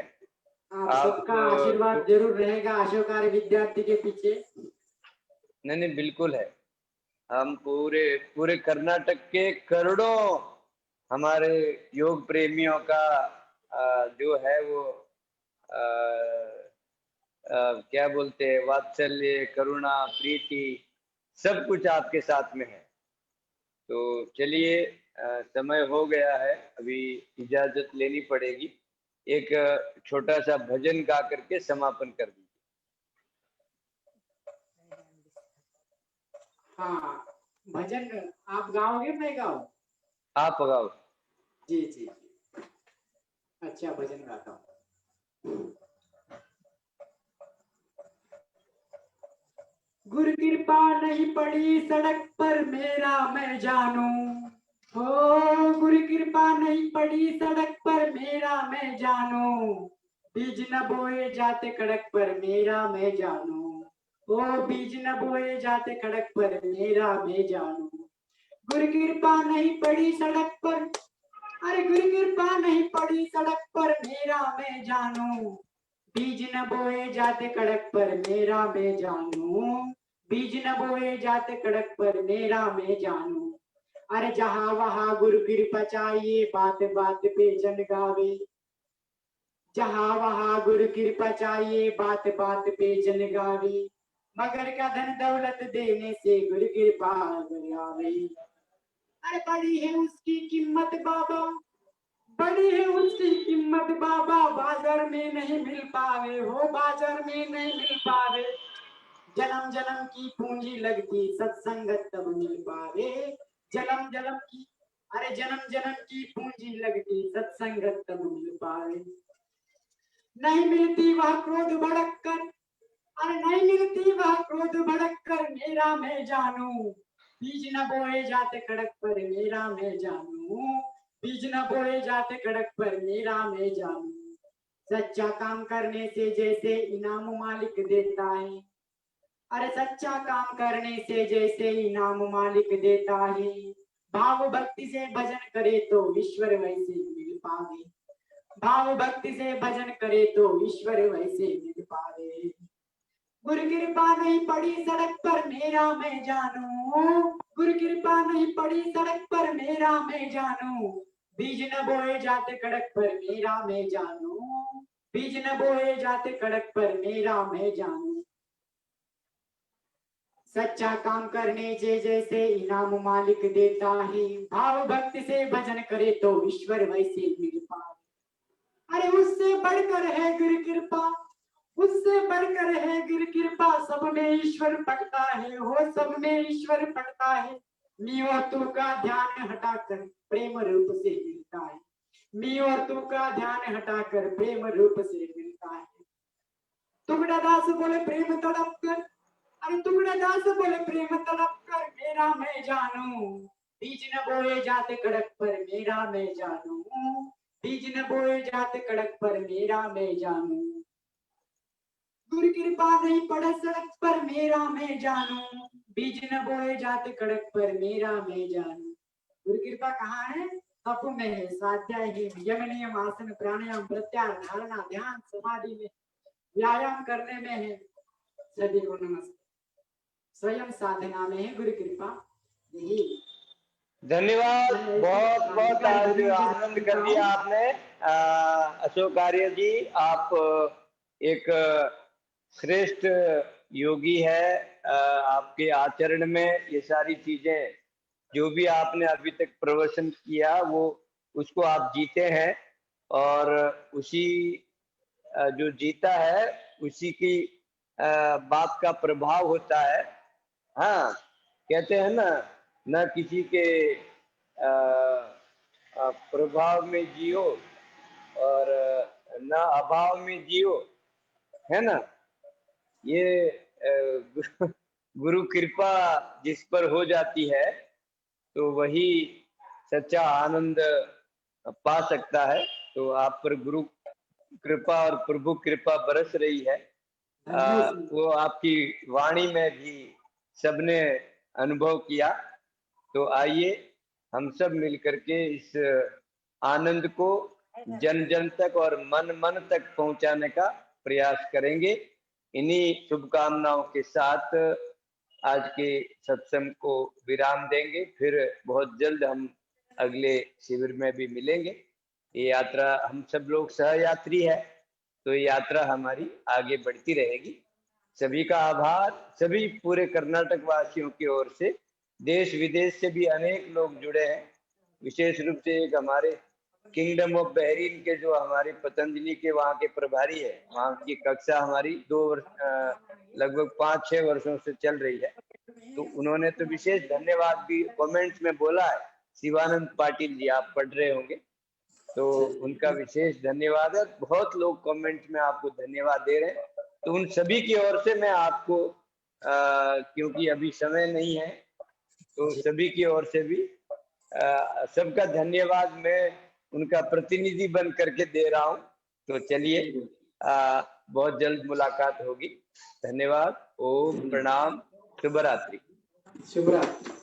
आप आप सबका आशीर्वाद जरूर रहेगा अशोक आर्य विद्यार्थी के पीछे। नहीं बिल्कुल है। हम पूरे पूरे कर्नाटक के करोड़ों हमारे योग प्रेमियों का जो है वो अ, क्या बोलते हैं, वात्सल्य, करुणा, प्रीति, सब कुछ आपके साथ में है। तो चलिए, समय हो गया है, अभी इजाजत लेनी पड़ेगी। एक छोटा सा भजन गा करके समापन कर दीजिए। हाँ, भजन आप गाओगे मैं गाऊं? आप गाओ। जी जी जी, अच्छा भजन गाता हूँ। गुरु कृपा नहीं पड़ी सड़क पर मेरा मैं जानू, हो गुरु कृपा नहीं पड़ी सड़क पर मेरा मैं जानू, बीज न बोए जाते कड़क पर मेरा मैं जानू, ओ बीज न बोए जाते कड़क पर मेरा मैं जानू, गुरु कृपा नहीं पड़ी सड़क पर, अरे गुरु कृपा नहीं पड़ी सड़क पर मेरा मैं जानू, बीज न बोए जाते कड़क पर मेरा मैं जानू, बीज न बोए जाते कड़क पर मेरा मैं जानू, अरे जहां वहां गुरु कृपा चाहिए बात बात पे जन गावे, जहां वहां गुरु कृपा चाहिए बात बात पे जन गावे, मगर का धन दौलत देने से गुरु कृपा आवे, अरे बड़ी है उसकी कीमत बाबा, बड़ी है उसकी कीमत बाबा, बाजार में नहीं मिल पावे, हो बाजार में नहीं मिल पावे, जन्म जन्म की पूंजी लगती सत्संगत तब मिल पावे, जन्म जन्म की, अरे जन्म जन्म की पूंजी लगती सत्संगत तब मिल पावे, नहीं मिलती वह क्रोध भड़क कर, अरे नहीं मिलती वह क्रोध भड़क कर मेरा मैं जानू, बीज न बोए जाते कड़क पर मेरा मैं जानू, बीज न बोए जाते कड़क पर मेरा मैं जानू, सच्चा काम करने से जैसे इनाम मालिक देता है, अरे सच्चा काम करने से जैसे इनाम मालिक देता है, भाव भक्ति से भजन करे तो ईश्वर वैसे मिल पावे, भाव भक्ति से भजन करे तो ईश्वर वैसे मिल पावे, गुरु कृपा नहीं पड़ी सड़क पर मेरा मैं जानू, गुरु कृपा नहीं पड़ी सड़क पर मेरा मैं जानू, बीज न बोए जाते कड़क पर मेरा मैं जानू, बीज न बोए जाते कड़क पर मेरा मैं जानू, सच्चा काम करने से जैसे इनाम मालिक देता है, भाव भक्ति से भजन करे तो ईश्वर वैसे मिल पाए, अरे उससे बढ़कर है गुरु कृपा, उससे बढ़कर है गुरु कृपा, सब में ईश्वर पटता है, हो सब में ईश्वर पटता है, मियो तू का ध्यान हटाकर प्रेम रूप से मिलता है, मियो तू का ध्यान हटाकर प्रेम रूप से मिलता है, टुकड़ा दास बोले प्रेम तड़प कर, अरे टुकड़ा दास बोले प्रेम तड़प कर मेरा मैं जानू, बीज न बोए जाते कड़क पर मेरा मैं जानू, बीज न बोए जाते कड़क पर मेरा मैं जानू, गुरु कृपा नहीं पड़े सड़क पर मेरा मैं जानू, बीज न बोए जाते कड़क पर मेरा मैं जानू, गुरु कृपा कहाँ है? तप में है, स्वाध्याय है, यम नियम आसन प्राणायाम प्रत्याहार धारणा ध्यान समाधि में, व्यायाम करने में है, सभी को नमस्कार, स्वयं साधना में है गुरु कृपा, यही धन्यवाद। मैं बहुत बहुत शांतिकारी आज भजन भी आनंद कर सुनता दिया हूँ। आपने। अशोक आर्य जी, आप एक श्रेष्ठ योगी है। आपके आचरण में ये सारी चीजें जो भी आपने अभी तक प्रवचन किया वो उसको आप जीते हैं, और उसी जो जीता है उसी की बात का प्रभाव होता है। हाँ, कहते हैं ना, न किसी के प्रभाव में जियो और न अभाव में जियो, है ना। ये गुरु कृपा जिस पर हो जाती है तो वही सच्चा आनंद पा सकता है। तो आप पर गुरु कृपा और प्रभु कृपा बरस रही है। धन्य से वो आपकी वाणी में भी सबने अनुभव किया। तो आइए हम सब मिलकर के इस आनंद को जन जन तक और मन मन तक पहुंचाने का प्रयास करेंगे। इन्हीं शुभकामनाओं के साथ आज के सत्संग को विराम देंगे। फिर बहुत जल्द हम अगले शिविर में भी मिलेंगे। ये यात्रा हम सब लोग सहयात्री है, तो ये यात्रा हमारी आगे बढ़ती रहेगी। सभी का आभार, सभी पूरे कर्नाटक वासियों की ओर से। देश विदेश से भी अनेक लोग जुड़े हैं। विशेष रूप से एक हमारे किंगडम ऑफ बहरीन के जो हमारे पतंजलि के वहाँ के प्रभारी है, वहाँ की कक्षा हमारी 2 वर्ष लगभग 5-6 वर्षों से चल रही है। तो उन्होंने तो विशेष धन्यवाद भी कमेंट्स में बोला है। शिवानंद पाटिल जी, आप पढ़ रहे होंगे, तो उनका विशेष धन्यवाद है। बहुत लोग कमेंट में आपको धन्यवाद दे रहे हैं, तो उन सभी की ओर से मैं आपको क्योंकि अभी समय नहीं है, तो सभी की ओर से भी सबका धन्यवाद मैं उनका प्रतिनिधि बन करके दे रहा हूं। तो चलिए, बहुत जल्द मुलाकात होगी। धन्यवाद। ओम प्रणाम, शुभ रात्रि। शुभ रात्रि।